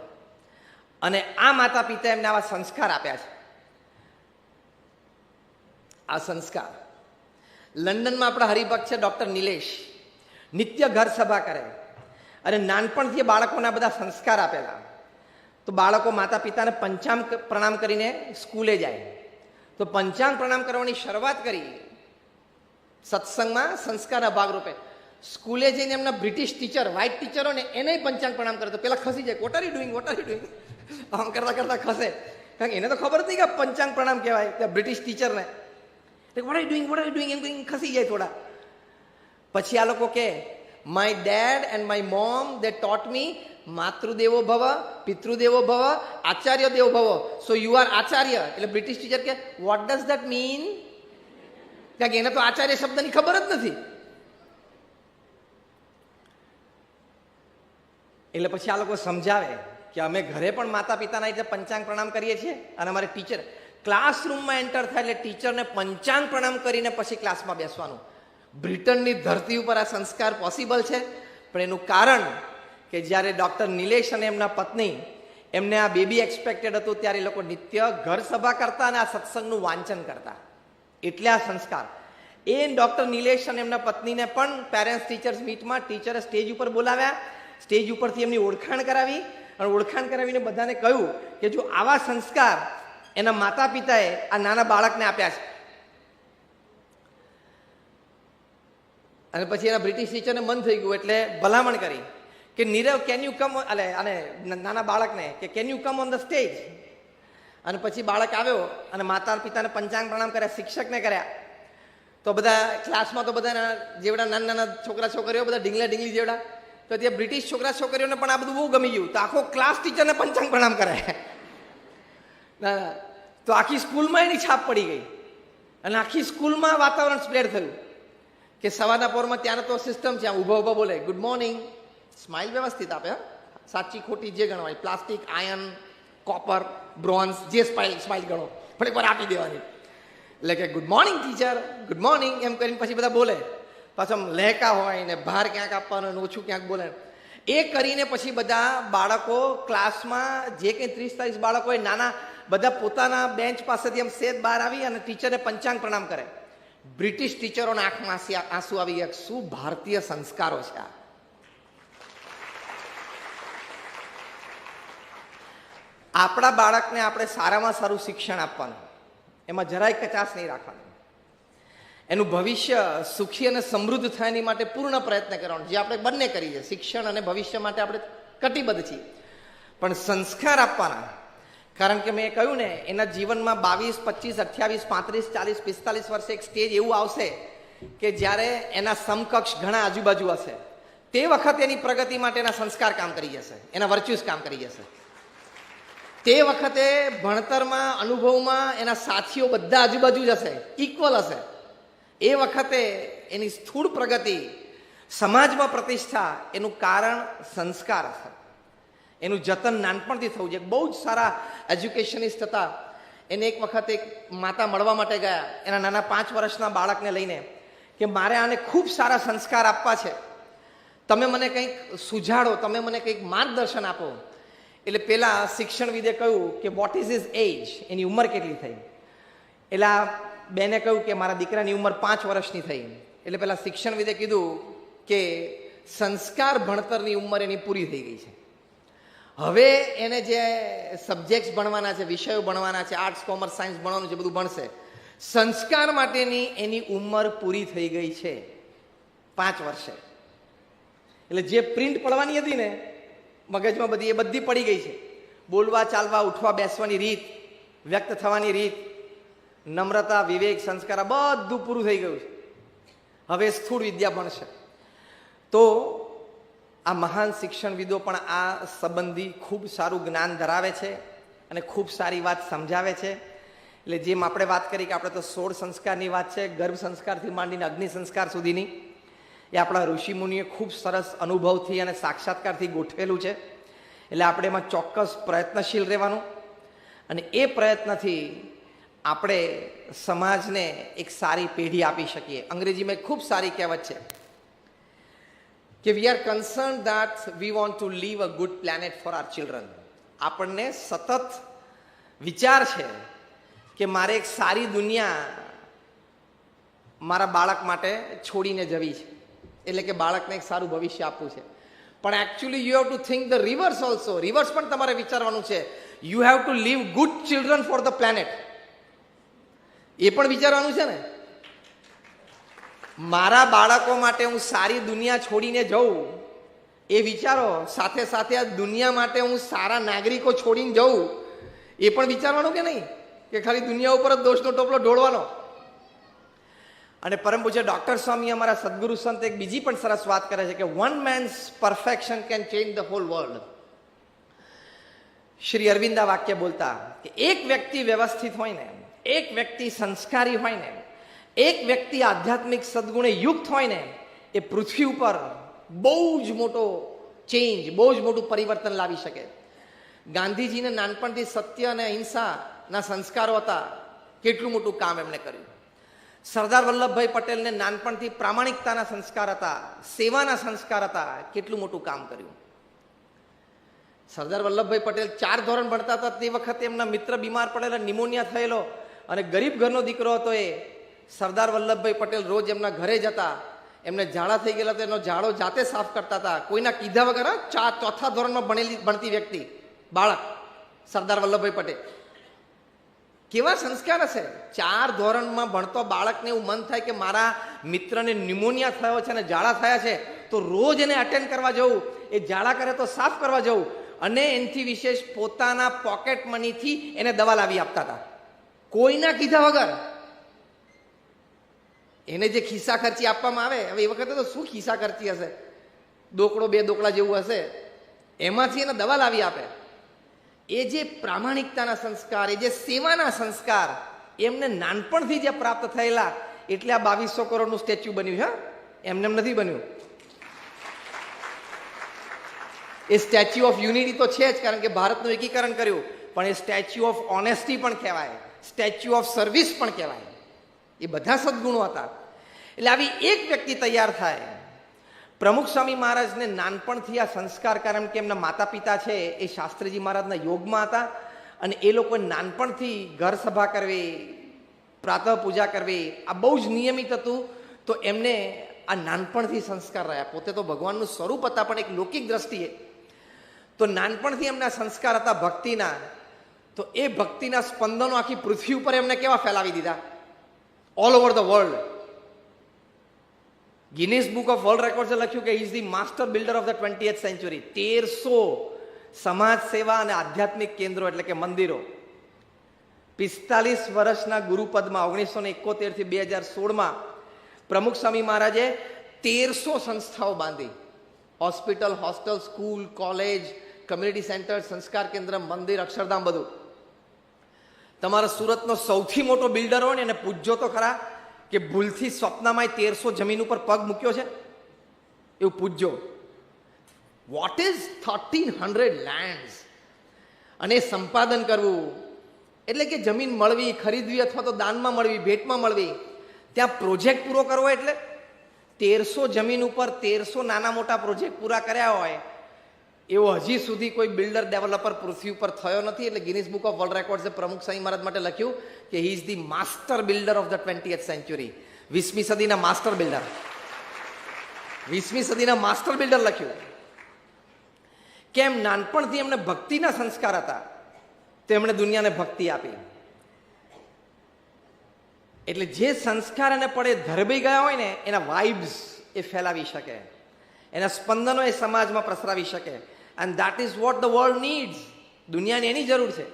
Speaker 1: અને આ માતા પિતા એમને આવા સંસ્કાર આપ્યા છે. આ સંસ્કાર લંડનમાં આપણા હરિભક્ત છે ડૉક્ટર નિલેશ, નિત્ય ઘર સભા કરે અને નાનપણથી બાળકોના બધા સંસ્કાર આપેલા. તો બાળકો માતા પિતાને પંચાંગ પ્રણામ કરીને સ્કૂલે જાય. તો પંચાંગ પ્રણામ કરવાની શરૂઆત કરી સત્સંગમાં સંસ્કારના ભાગરૂપે. સ્કૂલે જઈને એમના બ્રિટિશ ટીચર, વ્હાઇટ ટીચરો ને એને પંચાંગ પ્રણામ કરે તો પેલા ખસી જાય. Vote are you doing, what are you doing, આમ કરતા કરતા ખસે. કારણ કે એને તો ખબર નથી કે પંચાંગ પ્રણામ કહેવાય ત્યાં બ્રિટિશ ટીચરને. What are you doing, what are you doing એમ ખસી જાય થોડા. પછી આ લોકો કે my dad and my mom they taught me માતૃદેવો ભવ, પિતૃદેવો ભવ, આચાર્ય દેવો ભવ, સો યુ આર આચાર્ય. એટલે બ્રિટિશ ટીચર કે વોટ ડઝ ધેટ મીન? કારણ કે એને તો આચાર્ય શબ્દની ખબર જ નથી. એટલે પછી આ લોકો સમજાવે કે અમે ઘરે પણ માતા પિતાના એટલે પંચાંગ પ્રણામ કરીએ છીએ અને અમારે ટીચર ક્લાસરૂમમાં એન્ટર થાય એટલે ટીચરને પંચાંગ પ્રણામ કરીને પછી ક્લાસમાં બેસવાનું. બ્રિટનની ધરતી ઉપર આ સંસ્કાર પોસિબલ છે. પણ એનું કારણ કે જ્યારે ડૉક્ટર નિલેશ અને એમના પત્ની એમને આ બેબી એક્સપેક્ટેડ હતું ત્યારે એ લોકો નિત્ય ઘર સભા કરતા અને આ સત્સંગનું વાંચન કરતા. એટલે આ સંસ્કાર. એ ડૉક્ટર નિલેશ અને એમના પત્નીને પણ પેરેન્ટ્સ ટીચર્સ મીટમાં ટીચરે સ્ટેજ ઉપર બોલાવ્યા. સ્ટેજ ઉપરથી એમની ઓળખાણ કરાવી અને ઓળખાણ કરાવીને બધાને કહ્યું કે જો આવા સંસ્કાર એના માતા પિતાએ આ નાના બાળકને આપ્યા છે. અને પછી એના બ્રિટિશ ટીચરને મન થઈ ગયું એટલે ભલામણ કરી કે નીરવ કેન યુ કમ, અને નાના બાળકને કે can you come on the stage. અને પછી બાળક આવ્યો અને માતા પિતાને પંચાંગ પ્રણામ કર્યા, શિક્ષકને કર્યા. તો બધા ક્લાસમાં તો બધા જેવડા નાના નાના છોકરા છોકરીઓ બધા ઢીંગલા ઢીંગલી જેવડા, તો ત્યાં બ્રિટિશ છોકરા છોકરીઓને પણ આ બધું બહુ ગમી ગયું. તો આખો ક્લાસ ટીચરને પંચાંગ પ્રણામ કરે. તો આખી સ્કૂલમાં એની છાપ પડી ગઈ અને આખી સ્કૂલમાં વાતાવરણ સ્પ્રેડ થયું કે સવારના પોરમાં ત્યાં તો સિસ્ટમ છે, ઊભા ઊભા બોલે ગુડ મોર્નિંગ, સ્માઇલ વ્યવસ્થિત આપે, સાચી ખોટી જે ગણવાય, પ્લાસ્ટિક, આયર્ન, કોપર, બ્રોન્ઝ, જે સ્માઇલ ગણો પણ એકવાર આપી દેવાની. એટલે કે good morning teacher, good morning એમ કરીને પછી બધા બોલે. પાછું લહેકા હોય ને બહાર ક્યાંક આપવાનું ને ઓછું ક્યાંક બોલે. એ કરીને પછી બધા બાળકો ક્લાસમાં જે કંઈ 30-40 બાળકો હોય નાના, બધા પોતાના બેન્ચ પાસેથી એમ સેજ બહાર આવી અને ટીચરને પંચાંગ પ્રણામ કરે. બ્રિટિશ ટીચરોના આંખમાં આંસુ આવી ગયા. શું ભારતીય સંસ્કારો છે આ! આપણા બાળકને આપણે સારામાં સારું શિક્ષણ આપવાનું, એમાં જરાય કચાશ નહીં રાખવાની. એનું ભવિષ્ય સુખી અને સમૃદ્ધ થાય એની માટે પૂર્ણ પ્રયત્ન કરવાનો, જે આપણે બંને કરીએ. શિક્ષણ અને ભવિષ્ય માટે આપણે કટિબદ્ધ છીએ, પણ સંસ્કાર આપવાના. કારણ કે મેં કહ્યું ને, એના જીવનમાં 22, 25, 28, 30, 40, 45 વર્ષે એક સ્ટેજ એવું આવશે કે જ્યારે એના સમકક્ષ ઘણા આજુબાજુ હશે. તે વખતે એની પ્રગતિ માટે એના સંસ્કાર કામ કરી જશે, એના વર્ચ્યુસ કામ કરી જશે. તે વખતે ભણતરમાં, અનુભવમાં એના સાથીઓ બધા આજુબાજુ જ હશે, ઇક્વલ હશે. એ વખતે એની સ્થૂળ પ્રગતિ, સમાજમાં પ્રતિષ્ઠા, એનું કારણ સંસ્કાર હશે. એનું જતન નાનપણથી થવું જોઈએ. બહુ જ સારા એજ્યુકેશનિસ્ટ હતા. એને એક વખત એક માતા મળવા માટે ગયા એના નાના 5 વર્ષના બાળકને લઈને કે મારે આને ખૂબ સારા સંસ્કાર આપવા છે, તમે મને કંઈક સુઝાડો, તમે મને કંઈક માર્ગદર્શન આપો. એટલે પેલા શિક્ષણવિદે કહ્યું કે વોટ ઇઝ હિઝ એજ, એની ઉંમર કેટલી થઈ? એટલે આ બેને કહ્યું કે મારા દીકરાની ઉંમર 5 વર્ષની થઈ. એટલે પેલા શિક્ષણવિદે કીધું કે સંસ્કાર ભણતરની ઉંમર એની પૂરી થઈ ગઈ છે. હવે એને જે સબ્જેક્ટ્સ ભણવાના છે, વિષયો ભણવાના છે, આર્ટ્સ કોમર્સ સાયન્સ ભણવાનું છે, બધું ભણશે. સંસ્કાર માટેની એની ઉંમર પૂરી થઈ ગઈ છે 5 વર્ષે. એટલે જે પ્રિન્ટ પડવાની હતી ને મગજમાં બધી, એ બધી પડી ગઈ છે. બોલવા, ચાલવા, ઉઠવા, બેસવાની રીત, વ્યક્ત થવાની રીત, નમ્રતા, વિવેક, સંસ્કાર, આ બધું પૂરું થઈ ગયું છે. હવે સ્થૂળ વિદ્યા ભણશે. તો આ મહાન શિક્ષણવિદો પણ આ સંબંધી ખૂબ સારું જ્ઞાન ધરાવે છે અને ખૂબ સારી વાત સમજાવે છે. એટલે જેમ આપણે વાત કરી કે આપણે તો 16 સંસ્કારની વાત છે, ગર્ભ સંસ્કારથી માંડીને અગ્નિ સંસ્કાર સુધીની, એ આપણા ઋષિમુનિએ ખૂબ સરસ અનુભવથી અને સાક્ષાત્કારથી ગોઠવેલું છે. એટલે આપણે એમાં ચોક્કસ પ્રયત્નશીલ રહેવાનું અને એ પ્રયત્નથી આપણે સમાજને એક સારી પેઢી આપી શકીએ. અંગ્રેજીમાં ખૂબ સારી કહેવત છે કે we are concern that we want to leave a good planet for our children. આપણને સતત વિચાર છે કે મારે એક સારી દુનિયા મારા બાળક માટે છોડીને જવી છે, એટલે કે બાળકને એક સારું ભવિષ્ય આપવું છે. પણ actually you have to think the reverse also. Reverse પણ તમારે વિચારવાનું છે. You have to leave good children for the planet. એ પણ વિચારવાનું છે ને. મારા બાળકો માટે હું સારી દુનિયા છોડીને જઉં એ વિચારો, સાથે સાથે આ દુનિયા માટે હું સારા નાગરિકો છોડીને જઉં એ પણ વિચારવાનું કે નહીં, કે ખાલી દુનિયા ઉપર જ દોષનો ટોપલો ઢોળવાનો. અને પરમ પૂજ્ય ડોક્ટર સ્વામી, અમારા સદગુરુ સંત, એક બીજી પણ સરસ વાત કરે છે કે one man's perfection can change the whole world. Shri Aurobindo વાક્ય બોલતા કે એક વ્યક્તિ વ્યવસ્થિત હોય ને, એક વ્યક્તિ સંસ્કારી હોય ને, એક વ્યક્તિ આધ્યાત્મિક સદગુણે યુક્ત હોય ને, એ પૃથ્વી ઉપર બહુ જ મોટો ચેન્જ, બહુ જ મોટું પરિવર્તન લાવી શકે. ગાંધીજીને નાનપણથી સત્ય અને અહિંસાના સંસ્કારો હતા, કેટલું મોટું કામ એમણે કર્યું. સરદાર વલ્લભભાઈ પટેલને નાનપણથી પ્રામાણિકતાના સંસ્કાર હતા, સેવાના સંસ્કાર હતા, કેટલું મોટું કામ કર્યું. સરદાર વલ્લભભાઈ પટેલ 4 ધોરણ ભણતા હતા તે વખતે એમના મિત્ર બીમાર પડેલા, નિમોનિયા થયેલો અને ગરીબ ઘરનો દીકરો હતો. એ સરદાર વલ્લભભાઈ પટેલ રોજ એમના ઘરે જતા, એમને ઝાડા થઈ ગયેલા તો એનો ઝાડો જાતે સાફ કરતા હતા, કોઈના કીધા વગર. 4થા ધોરણમાં ભણતી વ્યક્તિ, બાળક સરદાર વલ્લભભાઈ પટેલ. કેવા સંસ્કાર હશે! 4 ધોરણમાં ભણતો બાળકને એવું મન થાય કે મારા મિત્રને નિમોનિયા થયો છે અને ઝાડા થયા છે, તો રોજ એને અટેન્ડ કરવા જવું, એ ઝાડા કરે તો સાફ કરવા જવું, અને એનાથી વિશેષ પોતાના પોકેટ મનીથી એને દવા લાવી આપતા હતા, કોઈના કીધા વગર. એને જે ખિસ્સા ખર્ચી આપવામાં આવે, હવે એ વખતે તો શું ખિસ્સા ખર્ચી હશે, દોકડો 2 દોકડા જેવું હશે, એમાંથી એને દવા લાવી આપે. એ જે પ્રામાણિકતાના સંસ્કાર, એ જે સેવાના સંસ્કાર એમને નાનપણથી જે પ્રાપ્ત થયેલા, એટલે આ 2200 કરોડનું સ્ટેચ્યુ બન્યું છે. એમને એમ નથી બન્યું. એ સ્ટેચ્યુ ઓફ યુનિટી તો છે જ, કારણ કે ભારતનું એકીકરણ કર્યું, પણ એ સ્ટેચ્યુ ઓફ ઓનેસ્ટી પણ કહેવાય, સ્ટેચ્યુ ઓફ સર્વિસ પણ કહેવાય. એ બધા સદગુણો હતા. એટલે આવી એક વ્યક્તિ તૈયાર થાય. પ્રમુખ સ્વામી મહારાજને નાનપણથી આ સંસ્કાર, કારણ કે એમના માતા પિતા છે એ શાસ્ત્રીજી મહારાજના યોગમાં હતા, અને એ લોકો નાનપણથી ઘર સભા કરવી, પ્રાતઃ પૂજા કરવી, આ બહુ જ નિયમિત હતું. તો એમને આ નાનપણથી સંસ્કાર રહ્યા. પોતે તો ભગવાનનું સ્વરૂપ હતા, પણ એક લૌકિક દ્રષ્ટિએ તો નાનપણથી એમના સંસ્કાર હતા ભક્તિના. તો એ ભક્તિના સ્પંદનો આખી પૃથ્વી ઉપર એમને કેવા ફેલાવી દીધા, all over the world. Guinness book of world રેકોર્ડ્સે લખ્યું કે he is the master builder of the 20th century. 1300 સમાજ સેવા અને આધ્યાત્મિક કેન્દ્રો, એટલે કે મંદિરો. 45 વર્ષના ગુરુપદમાં 1971 થી 2016માં પ્રમુખ સ્વામી મહારાજે 1300 સંસ્થાઓ બાંધી. Hospital, hostel, school, college, community centre, સંસ્કાર કેન્દ્ર, મંદિર, અક્ષરધામ, બધું. તમારા સુરતનો સૌથી મોટો બિલ્ડર હોય ને એને પૂછજો તો ખરા કે ભૂલથી સ્વપ્નમાં 1300 જમીન ઉપર પગ મૂક્યો છે, એવું પૂછજો. What is 1300 lands? અને સંપાદન કરવું એટલે કે જમીન મળવી, ખરીદવી, અથવા તો દાનમાં મળવી, ભેટમાં મળવી, ત્યાં પ્રોજેક્ટ પૂરો કરવો. એટલે 1300 જમીન ઉપર 1300 નાના મોટા પ્રોજેક્ટ પૂરા કર્યા હોય એવો હજી સુધી કોઈ બિલ્ડર ડેવલપર પૃથ્વી ઉપર થયો નથી. એટલે ગિનિસ બુક ઓફ વર્લ્ડ રેકોર્ડ્સે પ્રમુખ સ્વામી મહારાજ માટે લખ્યું કે he is the master builder of the 20th century. 20મી સદીના માસ્ટર બિલ્ડર. 20મી સદીના માસ્ટર બિલ્ડર લખ્યું કેમ નાનપણથી એમને ભક્તિના સંસ્કાર હતા તો એમણે દુનિયાને ભક્તિ આપી. એટલે જે સંસ્કાર એને પડે ધરબાઈ ગયા હોય ને એના વાઇબ્સ એ ફેલાવી શકે, એના સ્પંદનો એ સમાજમાં પ્રસરાવી શકે. And that is what the world needs. દુનિયાને એની જરૂર છે.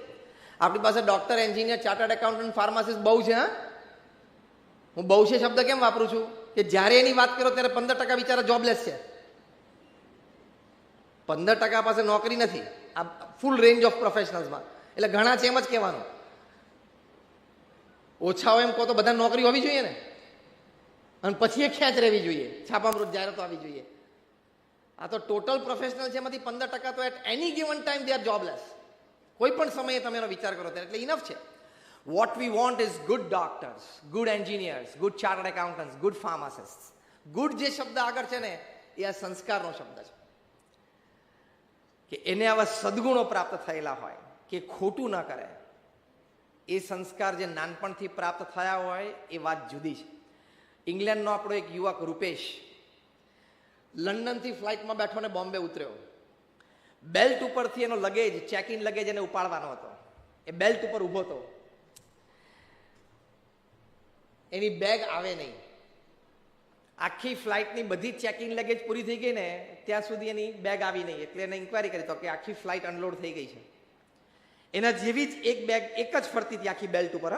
Speaker 1: આપણી પાસે doctor, engineer, chartered accountant, pharmacist બહુ છે. હા, હું બહુ છે શબ્દ કેમ વાપરું છું કે જ્યારે એની વાત કરો ત્યારે 15% બિચારા જોબલેસ છે. 15% પાસે નોકરી નથી આ ફૂલ રેન્જ ઓફ પ્રોફેશનલ્સમાં. એટલે ઘણા છે એમ જ કહેવાનું. ઓછા હોય એમ કહો તો બધા નોકરી હોવી જોઈએ ને, અને પછી એ ખેંચ રહેવી જોઈએ, છાપામાં રોજ જાહેરાતો આવી જોઈએ. આ તો ટોટલ પ્રોફેશનલ છે એમાંથી 15% તો at any given time they are jobless. કોઈ પણ સમયે તમે એનો વિચાર કરો ત્યારે. એટલે ઇનફ છે. What we want is good doctors, good engineers, good chartered accountants, good pharmacist. Good જે શબ્દ આગળ છે ને એ આ સંસ્કારનો શબ્દ છે, કે એને આવા સદગુણો પ્રાપ્ત થયેલા હોય કે ખોટું ન કરે. એ સંસ્કાર જે નાનપણથી પ્રાપ્ત થયા હોય એ વાત જુદી છે. ઇંગ્લેન્ડનો આપણો એક યુવક રૂપેશ લંડનથી ફ્લાઇટમાં બેઠો ને બોમ્બે ઉતર્યો. બેલ્ટ ઉપરથી એનો લગેજ, ચેક ઇન લગેજ એને ઉપાડવાનો હતો. એ બેલ્ટ ઉપર ઊભો હતો. એની બેગ આવે નહીં. આખી ફ્લાઇટની બધી ચેકિંગ લગેજ પૂરી થઈ ગઈ ને ત્યાં સુધી એની બેગ આવી નહીં. એટલે એને ઇન્ક્વાયરી કરી તો કે આખી ફ્લાઇટ અનલોડ થઈ ગઈ છે. એના જેવી જ એક બેગ એક જ ફરતી હતી આખી બેલ્ટ ઉપર.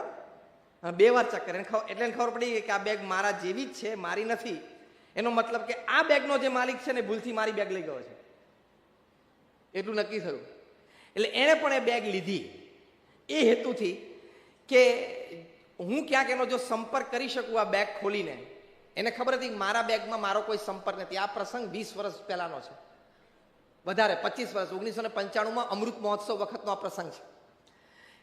Speaker 1: 2 વાર ચક્કર. એટલે એને ખબર પડી કે આ બેગ મારા જેવી જ છે, મારી નથી. એનો મતલબ કે આ બેગનો જે માલિક છે ને ભૂલથી મારી બેગ લઈ ગયો છે, એટલું નક્કી થયું. એટલે એણે પણ એ બેગ લીધી એ હેતુથી કે હું ક્યાંક એનો જો સંપર્ક કરી શકું આ બેગ ખોલીને. એને ખબર હતી કે મારા બેગમાં મારો કોઈ સંપર્ક નથી. આ પ્રસંગ 20 વર્ષ પહેલાનો છે, વધારે 25 વર્ષ. 1995માં અમૃત મહોત્સવ વખતનો આ પ્રસંગ છે.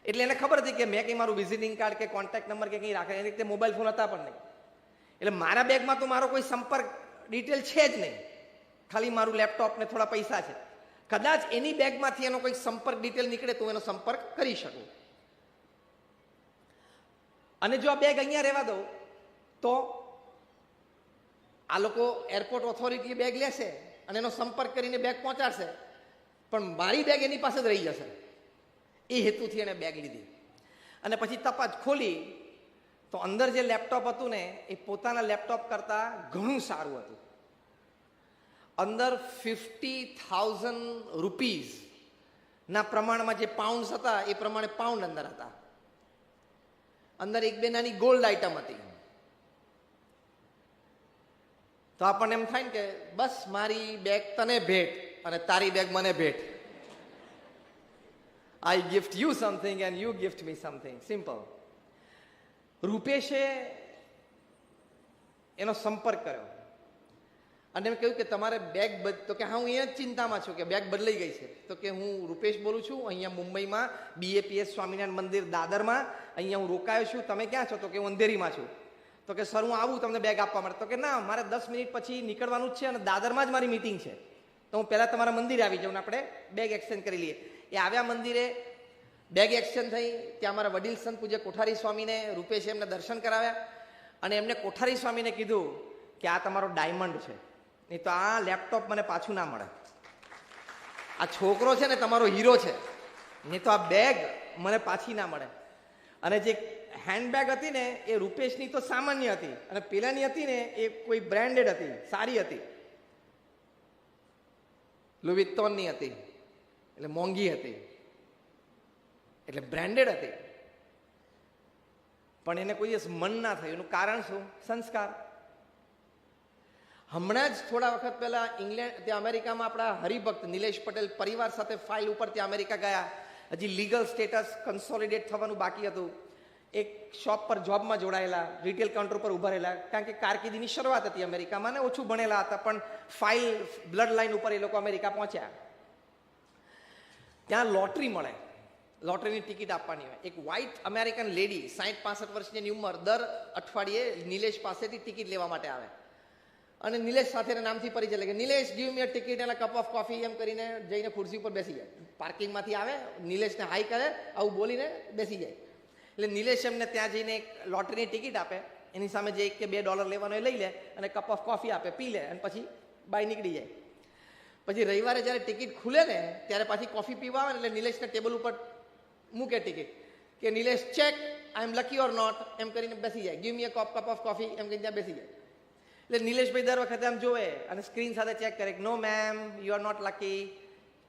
Speaker 1: એટલે એને ખબર હતી કે મેં કંઈ મારું વિઝિટિંગ કાર્ડ કે કોન્ટેક્ટ નંબર કે કંઈ રાખે. એની રીતે મોબાઈલ ફોન હતા પણ નહીં. એટલે મારા બેગમાં તો મારો કોઈ સંપર્ક ડિટેલ છે જ નહીં, ખાલી મારું લેપટોપ ને થોડા પૈસા છે. કદાચ એની બેગમાંથી એનો કોઈ સંપર્ક ડિટેલ નીકળે તો એનો સંપર્ક કરી શકું. અને જો આ બેગ અહીંયા રહેવા દઉં તો આ લોકો એરપોર્ટ ઓથોરિટી બેગ લેશે અને એનો સંપર્ક કરીને બેગ પહોંચાડશે, પણ મારી બેગ એની પાસે જ રહી જશે. એ હેતુથી એણે બેગ લીધી. અને પછી તપાસ ખોલી તો અંદર જે લેપટોપ હતું ને એ પોતાના લેપટોપ કરતાં ઘણું સારું હતું. અંદર 50,000 રૂપીઝના પ્રમાણમાં જે પાઉન્ડ્સ હતા એ પ્રમાણે પાઉન્ડ અંદર હતા. અંદર 1-2 નાની ગોલ્ડ આઇટમ હતી. તો આપણને એમ થાય ને કે બસ મારી બેગ તને ભેટ અને તારી બેગ મને ભેટ. I gift you something and you gift me something. Simple. રૂપેશે એનો સંપર્ક કર્યો અને એમ કહ્યું કે તમારે બેગ તો કે હા હું અહીંયા જ ચિંતામાં છું કે બેગ બદલાઈ ગઈ છે. તો કે હું રૂપેશ બોલું છું, અહીંયા મુંબઈમાં BAPS સ્વામિનારાયણ મંદિર દાદરમાં અહીંયા હું રોકાયો છું. તમે ક્યાં છો? તો કે હું અંધેરીમાં છું. તો કે સર હું આવું તમને બેગ આપવા માટે. તો કે ના, મારે 10 મિનિટ પછી નીકળવાનું જ છે અને દાદરમાં જ મારી મીટિંગ છે, તો હું પહેલાં તમારા મંદિરે આવી જાઉં ને આપણે બેગ એક્સચેન્જ કરી લઈએ. એ આવ્યા મંદિરે, બેગ એક્સચેન્જ થઈ. ત્યાં અમારા વડીલ સંત પૂજ્ય કોઠારી સ્વામીને રૂપેશે એમને દર્શન કરાવ્યા અને એમને કોઠારી સ્વામીને કીધું કે આ તમારો ડાયમંડ છે, નહીં તો આ લેપટોપ મને પાછું ના મળે. આ છોકરો છે ને તમારો હીરો છે, નહીં તો આ બેગ મને પાછી ના મળે. અને જે હેન્ડબેગ હતી ને એ રૂપેશની તો સામાન્ય હતી અને પેલાની હતી ને એ કોઈ બ્રાન્ડેડ હતી, સારી હતી, લુઈ વિટ્ટોનની હતી, એટલે મોંઘી હતી, એટલે બ્રાન્ડેડ હતી. પણ એને કોઈ દિવસ મન ના થયું. એનું કારણ શું? સંસ્કાર. હમણાં જ થોડા વખત પહેલા ઇંગ્લેન્ડ ત્યાં અમેરિકામાં આપણા હરિભક્ત નિલેશ પટેલ પરિવાર સાથે ફાઇલ ઉપર ત્યાં અમેરિકા ગયા. હજી લીગલ સ્ટેટસ કન્સોલિડેટ થવાનું બાકી હતું. એક શોપ પર જોબમાં જોડાયેલા, રિટેલ કાઉન્ટર પર ઉભા રહેલા, કારણ કે કારકિર્દીની શરૂઆત હતી અમેરિકામાં ને ઓછું ભણેલા હતા, પણ ફાઇલ બ્લડ લાઇન ઉપર એ લોકો અમેરિકા પહોંચ્યા. ત્યાં લોટરી મળે, લોટરીની ટિકિટ આપવાની હોય. એક વ્હાઇટ અમેરિકન લેડી 60-65 વર્ષની ઉંમર દર અઠવાડિયે નિલેશ પાસેથી ટિકિટ લેવા માટે આવે અને નિલેશ સાથેના નામથી પરિચય લે કે નિલેશ ગીવ મી અ ટિકિટ અને કપ ઓફ કોફી એમ કરીને જઈને ખુરશી ઉપર બેસી જાય. પાર્કિંગમાંથી આવે, નિલેશને હાઈ કરે, આવું બોલીને બેસી જાય. એટલે નિલેશ એમને ત્યાં જઈને એક લોટરીની ટિકિટ આપે, એની સામે જે $1 કે $2 લેવાનો એ લઈ લે અને કપ ઓફ કોફી આપે, પી લે અને પછી બાય નીકળી જાય. પછી રવિવારે જ્યારે ટિકિટ ખુલે ને ત્યારે પાછી કોફી પીવા આવે ને એટલે નિલેશના ટેબલ ઉપર મૂકે ટિકિટ કે Nilesh check I am lucky or not એમ કરીને બેસી જાય, give me a cup of coffee એમ કરીને ત્યાં બેસી જાય. એટલે નિલેશભાઈ દર વખતે આમ જોવે અને સ્ક્રીન સાથે ચેક કરે કે no ma'am you are not lucky,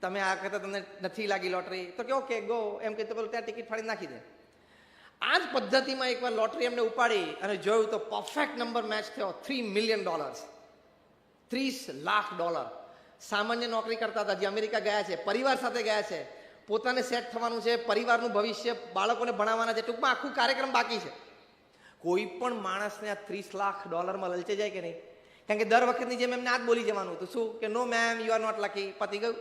Speaker 1: તમે આ વખતે તમને નથી લાગી લોટરી. તો કે ઓકે ગો એમ કહી તો પેલું ત્યાં ટિકિટ ફાડી નાખી દે. આ જ પદ્ધતિમાં એકવાર લોટરી એમને ઉપાડી અને જોયું તો પરફેક્ટ નંબર મેચ થયો, $3 million, $30 લાખ. સામાન્ય નોકરી કરતા હતા, જે અમેરિકા ગયા છે, પરિવાર સાથે ગયા છે, પોતાને સેટ થવાનું છે, પરિવારનું ભવિષ્ય, બાળકોને ભણાવવાના છે, ટૂંકમાં આખું કાર્યક્રમ બાકી છે. કોઈ પણ માણસને આ $30 લાખ લલચે જાય કે નહીં? કારણ કે દર વખતની જેમ એમને આ જ બોલી જવાનું હતું, શું કે no ma'am you are not lucky, પતી ગયું.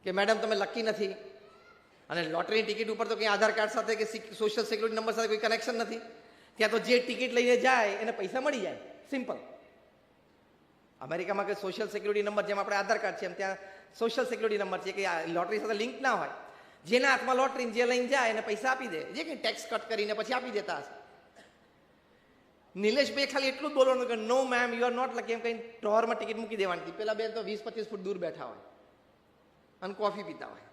Speaker 1: કે મેડમ તમે લકી નથી. અને લોટરીની ટિકિટ ઉપર તો કંઈ આધાર કાર્ડ સાથે કે સોશિયલ સિક્યુરિટી નંબર સાથે કોઈ કનેક્શન નથી. ત્યાં તો જે ટિકિટ લઈને જાય એને પૈસા મળી જાય, સિમ્પલ. અમેરિકામાં કે સોશિયલ સિક્યુરિટી નંબર જેમ આપણે આધાર કાર્ડ છે એમ ત્યાં સોશિયલ સિક્યુરિટી નંબર છે કે લોટરી સાથે લિંક ના હોય. જેના હાથમાં લોટરી જે લઈને જાય એને પૈસા આપી દે, જે કંઈ ટેક્સ કટ કરીને પછી આપી દેતા હશે. નિલેશભાઈ ખાલી એટલું જ બોલવાનું કે no ma'am you are not lucky એમ કઈ ડ્રોવરમાં ટિકિટ મૂકી દેવાની હતી. પેલા બેન તો 20-25 ફૂટ દૂર બેઠા હોય અને કોફી પીતા હોય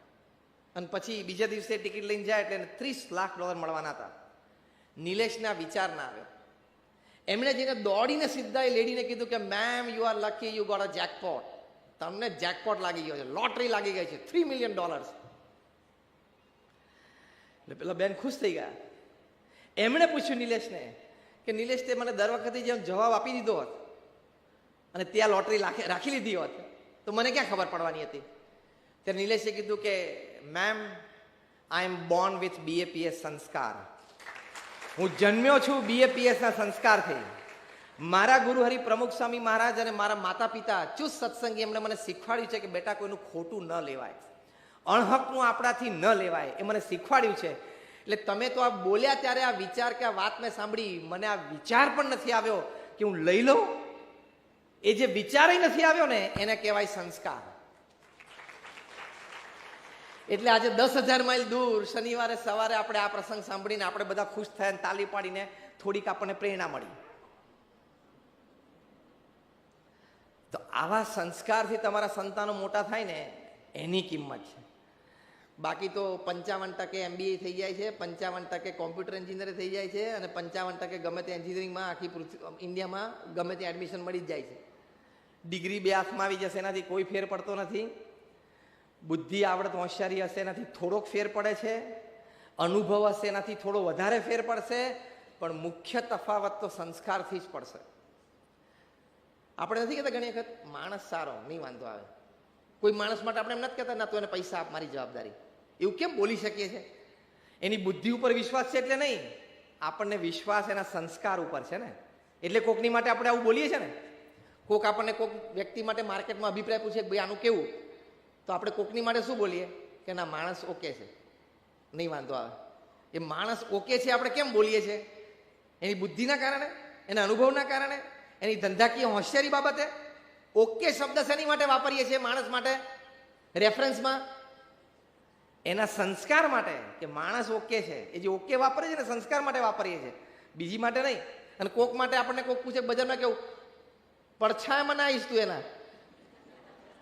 Speaker 1: અને પછી બીજા દિવસે ટિકિટ લઈને જાય એટલે એને $30 લાખ મળવાના હતા. નિલેશના વિચાર ના આવ્યો. એમણે જઈને દોડીને સીધા એ લેડીને કીધું કે ma'am you are lucky, you got a jackpot. તમને જેકપોટ લાગી ગયો છે, લોટરી લાગી ગઈ છે, $3 million. એટલે પેલા બેન ખુશ થઈ ગયા. એમણે પૂછ્યું નિલેશને કે નિલેશ તે મને દર વખતે જેમ જવાબ આપી દીધો હોત અને ત્યાં લોટરી રાખી લીધી હોત તો મને ક્યાં ખબર પડવાની હતી. ત્યારે નિલેશે કીધું કે ma'am I am born with BAPS સંસ્કાર. હું જન્મ્યો છું BAPSના સંસ્કારથી. મારા ગુરુ હરિ પ્રમુખ સ્વામી મહારાજ અને મારા માતા પિતા ચુસ્ત સત્સંગી એમણે મને શીખવાડ્યું છે કે બેટા કોઈનું ખોટું ન લેવાય, અણહકનું આપણાથી ન લેવાય, એ મને શીખવાડ્યું છે. એટલે તમે તો આ બોલ્યા ત્યારે આ વિચાર કે આ વાત મેં સાંભળી, મને આ વિચાર પણ નથી આવ્યો કે હું લઈ લઉં. એ જે વિચાર નથી આવ્યો ને એને કહેવાય સંસ્કાર. એટલે આજે 10,000 માઇલ દૂર શનિવારે સવારે આપણે આ પ્રસંગ સાંભળીને આપણે બધા ખુશ થયા અને તાલી પાડીને થોડીક આપણને પ્રેરણા મળી. તો આવા સંસ્કારથી તમારા સંતાનો મોટા થાય ને એની કિંમત છે. બાકી તો 55% MBA થઈ જાય છે, 55% કોમ્પ્યુટર એન્જિનિયર થઈ જાય છે અને 55% ગમે તે એન્જિનિયરિંગમાં આખી ઇન્ડિયામાં ગમે તે એડમિશન મળી જ જાય છે. ડિગ્રી બે હાથમાં આવી જશે, એનાથી કોઈ ફેર પડતો નથી. બુદ્ધિ આવડત હોશિયારી હશે એનાથી થોડોક ફેર પડે છે, અનુભવ હશે એનાથી થોડો વધારે ફેર પડશે, પણ મુખ્ય તફાવત તો સંસ્કારથી જ પડશે. આપણે નથી કહેતા ઘણી વખત માણસ સારો, નહીં વાંધો આવે, કોઈ માણસ માટે આપણે એમ નથી કહેતા ના તો એને પૈસા આપ, મારી જવાબદારી. એવું કેમ બોલી શકીએ છીએ? એની બુદ્ધિ ઉપર વિશ્વાસ છે એટલે નહીં, આપણને વિશ્વાસ એના સંસ્કાર ઉપર છે ને, એટલે કોકની માટે આપણે આવું બોલીએ છીએ ને. કોક આપણને કોક વ્યક્તિ માટે માર્કેટમાં અભિપ્રાય પૂછે કે ભાઈ આનું કેવું, તો આપણે કોકની માટે શું બોલીએ કે ના માણસ ઓકે છે, નહીં વાંધો આવે. એ માણસ ઓકે છે આપણે કેમ બોલીએ છીએ? એની બુદ્ધિના કારણે, એના અનુભવના કારણે, એની ધંધાકીય હોશિયારી બાબતે. ઓકે શબ્દ શેની માટે વાપરીએ છીએ માણસ માટે રેફરન્સમાં? એના સંસ્કાર માટે, કે માણસ ઓકે છે. એ જે ઓકે વાપરે છે ને સંસ્કાર માટે વાપરીએ છીએ, બીજી માટે નહીં. અને કોક માટે આપણને કોક પૂછે બજારમાં કેવું પડછાયામાં ના આવીશ તું એના,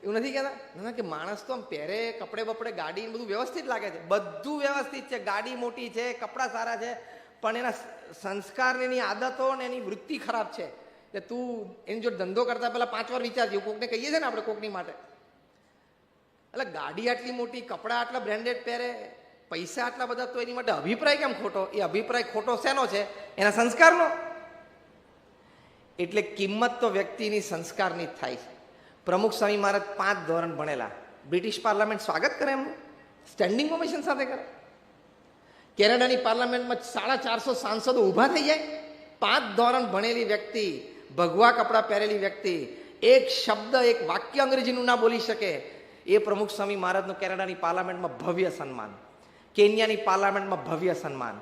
Speaker 1: એવું નથી કહેતા ના કે માણસ તો આમ પહેરે, કપડે બપડે, ગાડી બધું વ્યવસ્થિત લાગે છે, બધું વ્યવસ્થિત છે, ગાડી મોટી છે, કપડાં સારા છે, પણ એના સંસ્કાર એની આદતો ને એની વૃત્તિ ખરાબ છે. એટલે તું એની જો ધંધો કરતા પહેલા 5 વાર વિચારજો. કોકને કહીએ છીએ ને આપણે કોકની માટે, એટલે ગાડી આટલી મોટી, કપડાં આટલા બ્રાન્ડેડ પહેરે, પૈસા આટલા બધા, તો એની માટે અભિપ્રાય કેમ ખોટો? એ અભિપ્રાય ખોટો શેનો છે? એના સંસ્કારનો. એટલે કિંમત તો વ્યક્તિની સંસ્કારની જ થાય છે. પ્રમુખ સ્વામી મહારાજ 5 ધોરણ ભણેલા, બ્રિટિશ પાર્લામેન્ટ સ્વાગત કરે એમનું, સ્ટેન્ડિંગ ઓવેશન સાથે કરે. કેનેડાની પાર્લામેન્ટમાં 450 સાંસદો ઊભા થઈ જાય. 5 ધોરણ ભણેલી વ્યક્તિ, ભગવા કપડાં પહેરેલી વ્યક્તિ, એક શબ્દ, એક વાક્ય અંગ્રેજીનું ના બોલી શકે. એ પ્રમુખ સ્વામી મહારાજનું કેનેડાની પાર્લામેન્ટમાં ભવ્ય સન્માન, કેન્યાની પાર્લામેન્ટમાં ભવ્ય સન્માન,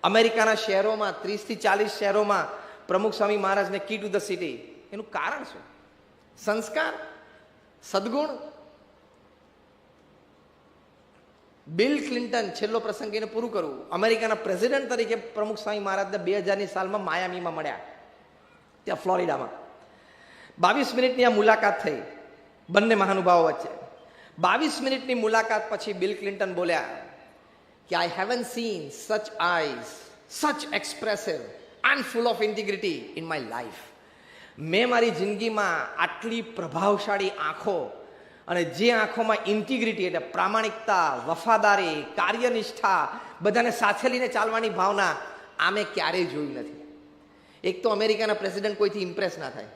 Speaker 1: અમેરિકાના શહેરોમાં 30 થી 40 શહેરોમાં પ્રમુખ સ્વામી મહારાજને કી ટુ ધ સિટી. એનું કારણ શું? સંસ્કાર, સદગુણ. બિલ ક્લિન્ટન, છેલ્લો પ્રસંગ એને પૂરું કરવું, અમેરિકાના પ્રેસિડેન્ટ તરીકે પ્રમુખ સ્વામી મહારાજને 2000ની સાલમાં માયામીમાં મળ્યા, ત્યાં ફ્લોરિડામાં. 22 મિનિટની આ મુલાકાત થઈ. બંને મહાનુભાવો વચ્ચે 22 મિનિટની મુલાકાત પછી બિલ ક્લિન્ટન બોલ્યા કે I haven't seen such eyes, such expressive and full of integrity in my life. મેં મારી જિંદગીમાં આટલી પ્રભાવશાળી આંખો અને જે આંખોમાં ઇન્ટિગ્રિટી એટલે પ્રામાણિકતા, વફાદારી, કાર્યનિષ્ઠા, બધાને સાથે લઈને ચાલવાની ભાવના આ મેં ક્યારેય જોયું નથી. એક તો અમેરિકાના પ્રેસિડેન્ટ કોઈથી ઇમ્પ્રેસ ના થાય,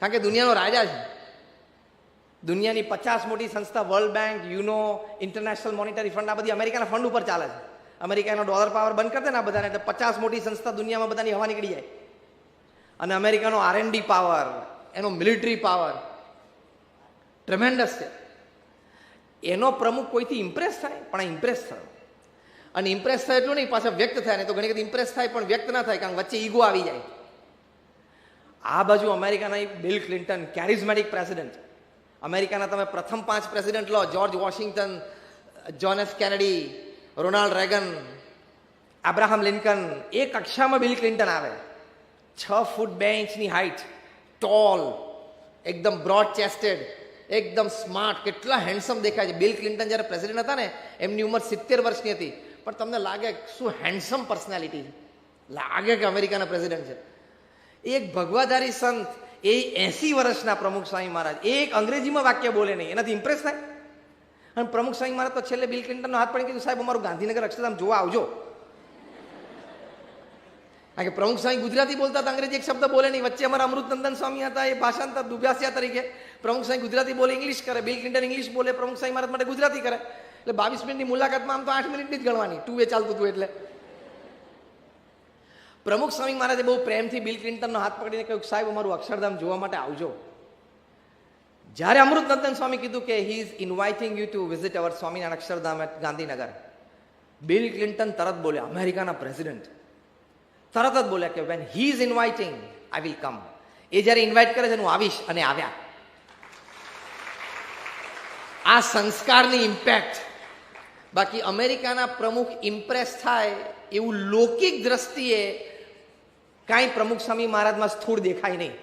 Speaker 1: કારણ કે દુનિયાનો રાજા છે. દુનિયાની 50 મોટી સંસ્થા વર્લ્ડ બેંક, યુનો, ઇન્ટરનેશનલ મોનિટરી ફંડ આ બધી અમેરિકાના ફંડ ઉપર ચાલે છે. અમેરિકાનો ડોલર પાવર બંધ કરી દે ને આ બધાને એટલે 50 મોટી સંસ્થા દુનિયામાં બધાની હવા નીકળી જાય. અને અમેરિકાનો R&D પાવર, એનો મિલિટરી પાવર ટ્રેમેન્ડસ છે. એનો પ્રમુખ કોઈથી ઇમ્પ્રેસ થાય, પણ આ ઇમ્પ્રેસ થયો. અને ઇમ્પ્રેસ થાય એટલું નહીં, પાછા વ્યક્ત થાય. નહીં તો ઘણી વખત ઇમ્પ્રેસ થાય પણ વ્યક્ત ના થાય, કારણ વચ્ચે ઈગો આવી જાય. આ બાજુ અમેરિકાના બિલ ક્લિન્ટન કેરિઝમેટિક પ્રેસિડેન્ટ. અમેરિકાના તમે પ્રથમ 5 પ્રેસિડેન્ટ લો, George Washington, John F Kennedy, Ronald Reagan, Abraham Lincoln, એ કક્ષામાં બિલ ક્લિન્ટન આવે. 6 ફૂટ 2 ઇંચની હાઇટ, ટોલ, એકદમ બ્રોડ ચેસ્ટેડ, એકદમ સ્માર્ટ, કેટલા હેન્ડસમ દેખાય છે. બિલ ક્લિન્ટન જ્યારે પ્રેસિડેન્ટ હતા ને એમની ઉંમર 70 વર્ષની હતી, પણ તમને લાગે શું હેન્ડસમ પર્સનાલિટી છે, લાગે કે અમેરિકાના પ્રેસિડેન્ટ છે. એક ભગવાધારી સંત, એ 80 વર્ષના પ્રમુખ સ્વામી મહારાજ, એક અંગ્રેજીમાં વાક્ય બોલે નહીં, એનાથી ઇમ્પ્રેસ થાય. અને પ્રમુખ સ્વામી મહારાજ તો છેલ્લે બિલ ક્લિન્ટનનો હાથ પડી કીધું, સાહેબ અમારું ગાંધીનગર અક્ષરધામ જોવા આવજો. કારણ કે પ્રમુખ સ્વામી ગુજરાતી બોલતા હતા, અંગ્રેજી એક શબ્દ બોલે નહીં. વચ્ચે અમારા અમૃતનંદન સ્વામી હતા, એ ભાષાંતર દુભ્યાસ્યા તરીકે પ્રમુખ સ્વામી ગુજરાતી બોલે, ઇંગ્લિશ કરે. બિલ ક્લિન્ટન ઇંગ્લિશ બોલે, પ્રમુખ સ્વામી મહારાજ માટે ગુજરાતી કરે. એટલે 22 મિનિટની મુલાકાતમાં આમ તો 8 મિનિટની જ ગણવાની, 2 વે ચાલતું હતું. એટલે પ્રમુખ સ્વામી મહારાજે બહુ પ્રેમથી બિલ ક્લિન્ટનનો હાથ પકડીને કહ્યું, સાહેબ અમારું અક્ષરધામ જોવા માટે આવજો. જ્યારે અમૃતનંદન સ્વામી કીધું કે he is inviting you to visit our Swaminarayan Akshardham at Gandhinagar, Bill Clinton તરત બોલ્યા, અમેરિકાના પ્રેસિડેન્ટ તરત જ બોલ્યા કે when he is inviting I will come. એ જ્યારે ઇન્વાઇટ કરે છે હું આવીશ, અને આવ્યા. આ સંસ્કારની ઇમ્પેક્ટ. બાકી અમેરિકાના પ્રમુખ ઇમ્પ્રેસ થાય એવું લૌકિક દ્રષ્ટિએ કાંઈ પ્રમુખ સ્વામી મહારાજમાં સ્થૂળ દેખાય નહીં.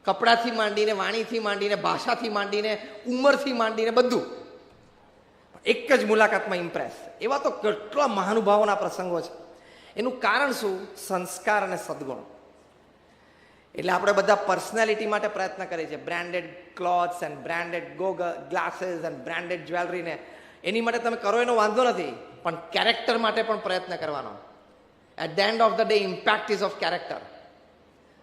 Speaker 1: કપડાથી માંડીને, વાણીથી માંડીને, ભાષાથી માંડીને, ઉંમરથી માંડીને બધું એક જ મુલાકાતમાં ઇમ્પ્રેસ. એવા તો કેટલા મહાનુભાવોના પ્રસંગો છે. એનું કારણ શું? સંસ્કાર અને સદગુણ. એટલે આપણે બધા પર્સનાલિટી માટે પ્રયત્ન કરીએ છીએ, branded clothes and branded glasses and branded જ્વેલરીને. એની માટે તમે કરો એનો વાંધો નથી, પણ કેરેક્ટર માટે પણ પ્રયત્ન કરવાનો. At the end of the day impact is of character.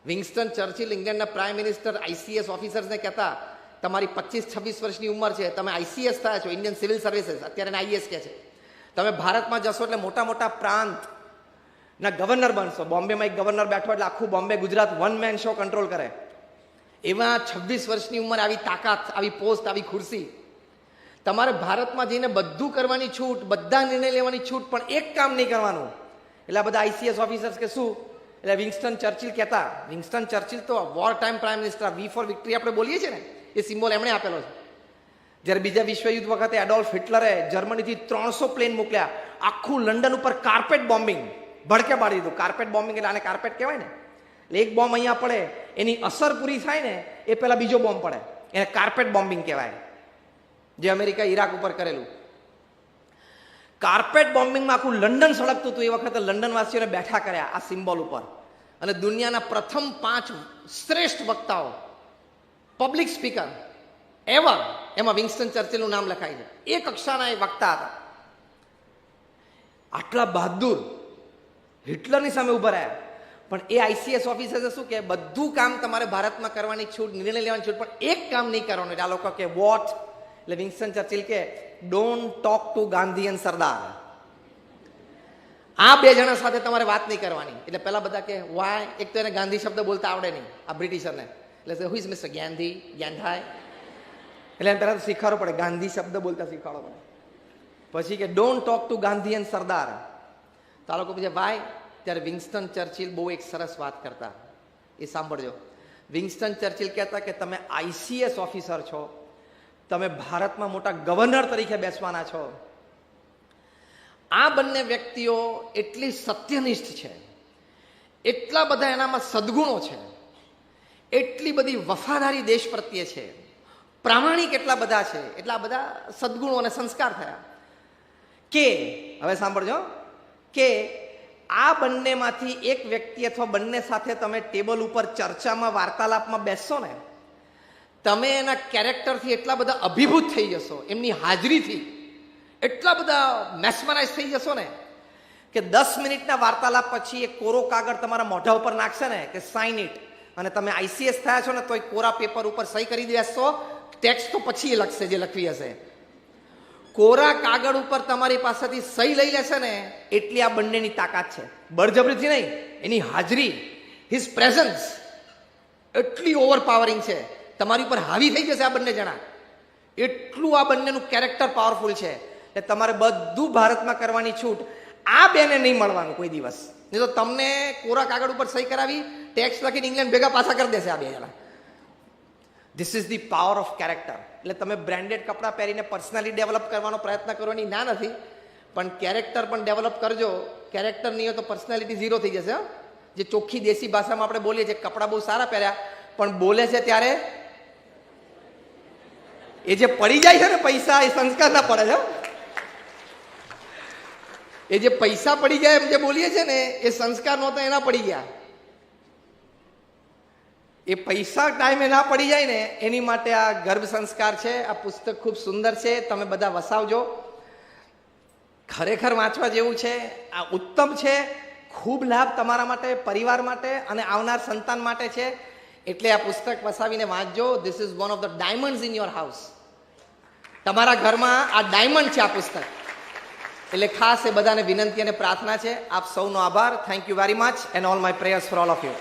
Speaker 1: Winston Churchill, ઇંગ્લેન્ડના પ્રાઇમ મિનિસ્ટર, ICS ઓફિસર્સને કહેતા, તમારી 25-26 વર્ષની ઉંમર છે, તમે ICS થયા છો, ઇન્ડિયન સિવિલ સર્વિસીસ, અત્યારે IAS કહે છે. તમે ભારતમાં જશો એટલે મોટા મોટા પ્રાંતના ગવર્નર બનશો. બોમ્બેમાં એક ગવર્નર બેઠો એટલે આખું Bombay Gujarat one man show control કરે. એમાં 26 વર્ષની ઉંમર, આવી તાકાત, આવી પોસ્ટ, આવી ખુરશી. તમારે ભારતમાં જઈને બધું કરવાની છૂટ, બધા નિર્ણય લેવાની છૂટ, પણ એક કામ નહીં કરવાનું. એટલે આ બધા ICS ઓફિસર્સ કે શું? એટલે વિન્સ્ટન ચર્ચિલ કહેતા, વિન્સ્ટન ચર્ચિલ તો વોર ટાઈમ પ્રાઇમ મિનિસ્ટર, વી ફોર વિક્ટરી આપણે બોલીએ છીએ ને, એ સિમ્બોલ એમણે આપેલો છે. જ્યારે બીજા વિશ્વયુદ્ધ વખતે એડોલ્ફ હિટલરે જર્મનીથી 300 પ્લેન મોકલ્યા, આખું લંડન ઉપર કાર્પેટ બોમ્બિંગ ભડકે પાડી દીધું. કાર્પેટ બોમ્બિંગ એટલે આને કાર્પેટ કહેવાય ને. એટલે એક બોમ્બ અહીંયા પડે, એની અસર પૂરી થાય ને એ પહેલા બીજો બોમ્બ પડે, એને કાર્પેટ બોમ્બિંગ કહેવાય. જે અમેરિકા ઈરાક ઉપર કરેલું કાર્પેટ બોમ્બિંગમાં આખું લંડન સળગતું હતું. એ વખતે લંડન વાસીઓને બેઠા કર્યા આ સિમ્બોલ ઉપર. અને દુનિયાના પ્રથમ 5 શ્રેષ્ઠ વક્તાઓ, પબ્લિક સ્પીકર એવર, એમાં વિન્સ્ટન ચર્ચિલનું નામ લખાય છે. એ કક્ષાના એ વક્તા હતા. આટલા બહાદુર હિટલરની સામે ઉભા રહ્યા. પણ એ ICS ઓફિસર્સે શું કે, બધું કામ તમારે ભારતમાં કરવાની છૂટ, નિર્ણય લેવાની છૂટ, પણ એક કામ નહીં કરવાનું. એટલે આ લોકો કે વોટ? એટલે વિન્સ્ટન ચર્ચિલ કે don't talk to Gandhi and સરદાર. આ 2 જણા સાથે તમારે વાત નહીં કરવાની. એટલે પેલા બધા કે વાય? એક તો એને ગાંધી શબ્દ બોલતા આવડે નહીં આ બ્રિટિશરને. એટલે હુ ઇઝ મિસ્ટર ગાંધી, ગાંધાય? એટલે એને પહેલાં તો શીખવાડવો પડે, ગાંધી શબ્દ બોલતા શીખવાડવો પડે. પછી કે don't talk to Gandhi and સરદાર. તો આ લોકો પૂછે વાય? ત્યારે વિન્સ્ટન ચર્ચિલ બહુ એક સરસ વાત કરતા, એ સાંભળજો. વિન્સ્ટન ચર્ચિલ કહેતા કે તમે ICS ઓફિસર છો, તમે ભારતમાં મોટા ગવર્નર તરીકે બેસવાના છો. આ બંને વ્યક્તિઓ એટલી સત્યનિષ્ઠ છે, એટલા બધા એનામાં સદગુણો છે, એટલી બધી વફાદારી દેશ પ્રત્યે છે, પ્રામાણિક એટલા બધા છે, એટલા બધા સદગુણો અને સંસ્કાર થયા કે હવે સાંભળજો કે આ બંનેમાંથી એક વ્યક્તિ અથવા બંને સાથે તમે ટેબલ ઉપર ચર્ચામાં વાર્તાલાપમાં બેસશો ને, તમે એના કેરેક્ટરથી એટલા બધા અભિભૂત થઈ જશો, એમની હાજરીથી એટલા બધા મેસ્મરાઇઝ થઈ જશો ને કે 10 મિનિટના વાર્તાલાપ પછી એક કોરો કાગળ તમારા મોઢા ઉપર નાખશે ને કે સાઇન ઇટ, અને તમે આઈસીએસ થયા છો ને તો કોરા પેપર ઉપર સહી કરી દેશો, ટેક્સ્ટ તો પછી એ લખશે જે લખવી હશે, કોરા કાગળ ઉપર તમારી પાસેથી સહી લઈ લેશે ને, એટલી આ બંનેની તાકાત છે. બળજબરીથી નહીં, એની હાજરી, હિઝ પ્રેઝન્સ એટલી ઓવરપાવરિંગ છે, તમારી ઉપર હાવી થઈ જશે આ બંને જણા, એટલું આ બંનેનું કેરેક્ટર પાવરફુલ છે. એટલે તમારે બધું ભારતમાં કરવાની છૂટ, આ બેને નહીં મળવાનું કોઈ દિવસ, નહીં તો તમને કોરા કાગળ ઉપર સહી કરાવી ટેક્સ લખીને ઇંગ્લેન્ડ ભેગા પાછા કરી દેશે આ બે જણા. This is the power of character. એટલે તમે બ્રાન્ડેડ કપડાં પહેરીને પર્સનાલિટી ડેવલપ કરવાનો પ્રયત્ન કરવાની ના નથી, પણ કેરેક્ટર પણ ડેવલપ કરજો. કેરેક્ટર નહીં હોય તો પર્સનાલિટી ઝીરો થઈ જશે. જે ચોખ્ખી દેશી ભાષામાં આપણે બોલીએ છીએ, કપડાં બહુ સારા પહેર્યા પણ બોલે છે ત્યારે એ જે પડી જાય છે ને પૈસા, એ સંસ્કાર ના પડે છે. એ જે પૈસા પડી જાય એમ જે બોલીએ છે ને, એ સંસ્કાર નહોતા, એના પડી ગયા. એ પૈસા ટાઈમે ના પડી જાય ને, એની માટે આ ગર્ભ સંસ્કાર છે. આ પુસ્તક ખૂબ સુંદર છે, તમે બધા વસાવજો. ખરેખર વાંચવા જેવું છે, આ ઉત્તમ છે. ખૂબ લાભ તમારા માટે, પરિવાર માટે અને આવનાર સંતાન માટે છે. એટલે આ પુસ્તક વસાવીને વાંચજો. This is one of the diamonds in your house. તમારા ઘરમાં આ ડાયમંડ છે આ પુસ્તક. એટલે ખાસ એ બધાને વિનંતી અને પ્રાર્થના છે. આપ સૌનો આભાર. Thank you very much and all my prayers for all of you.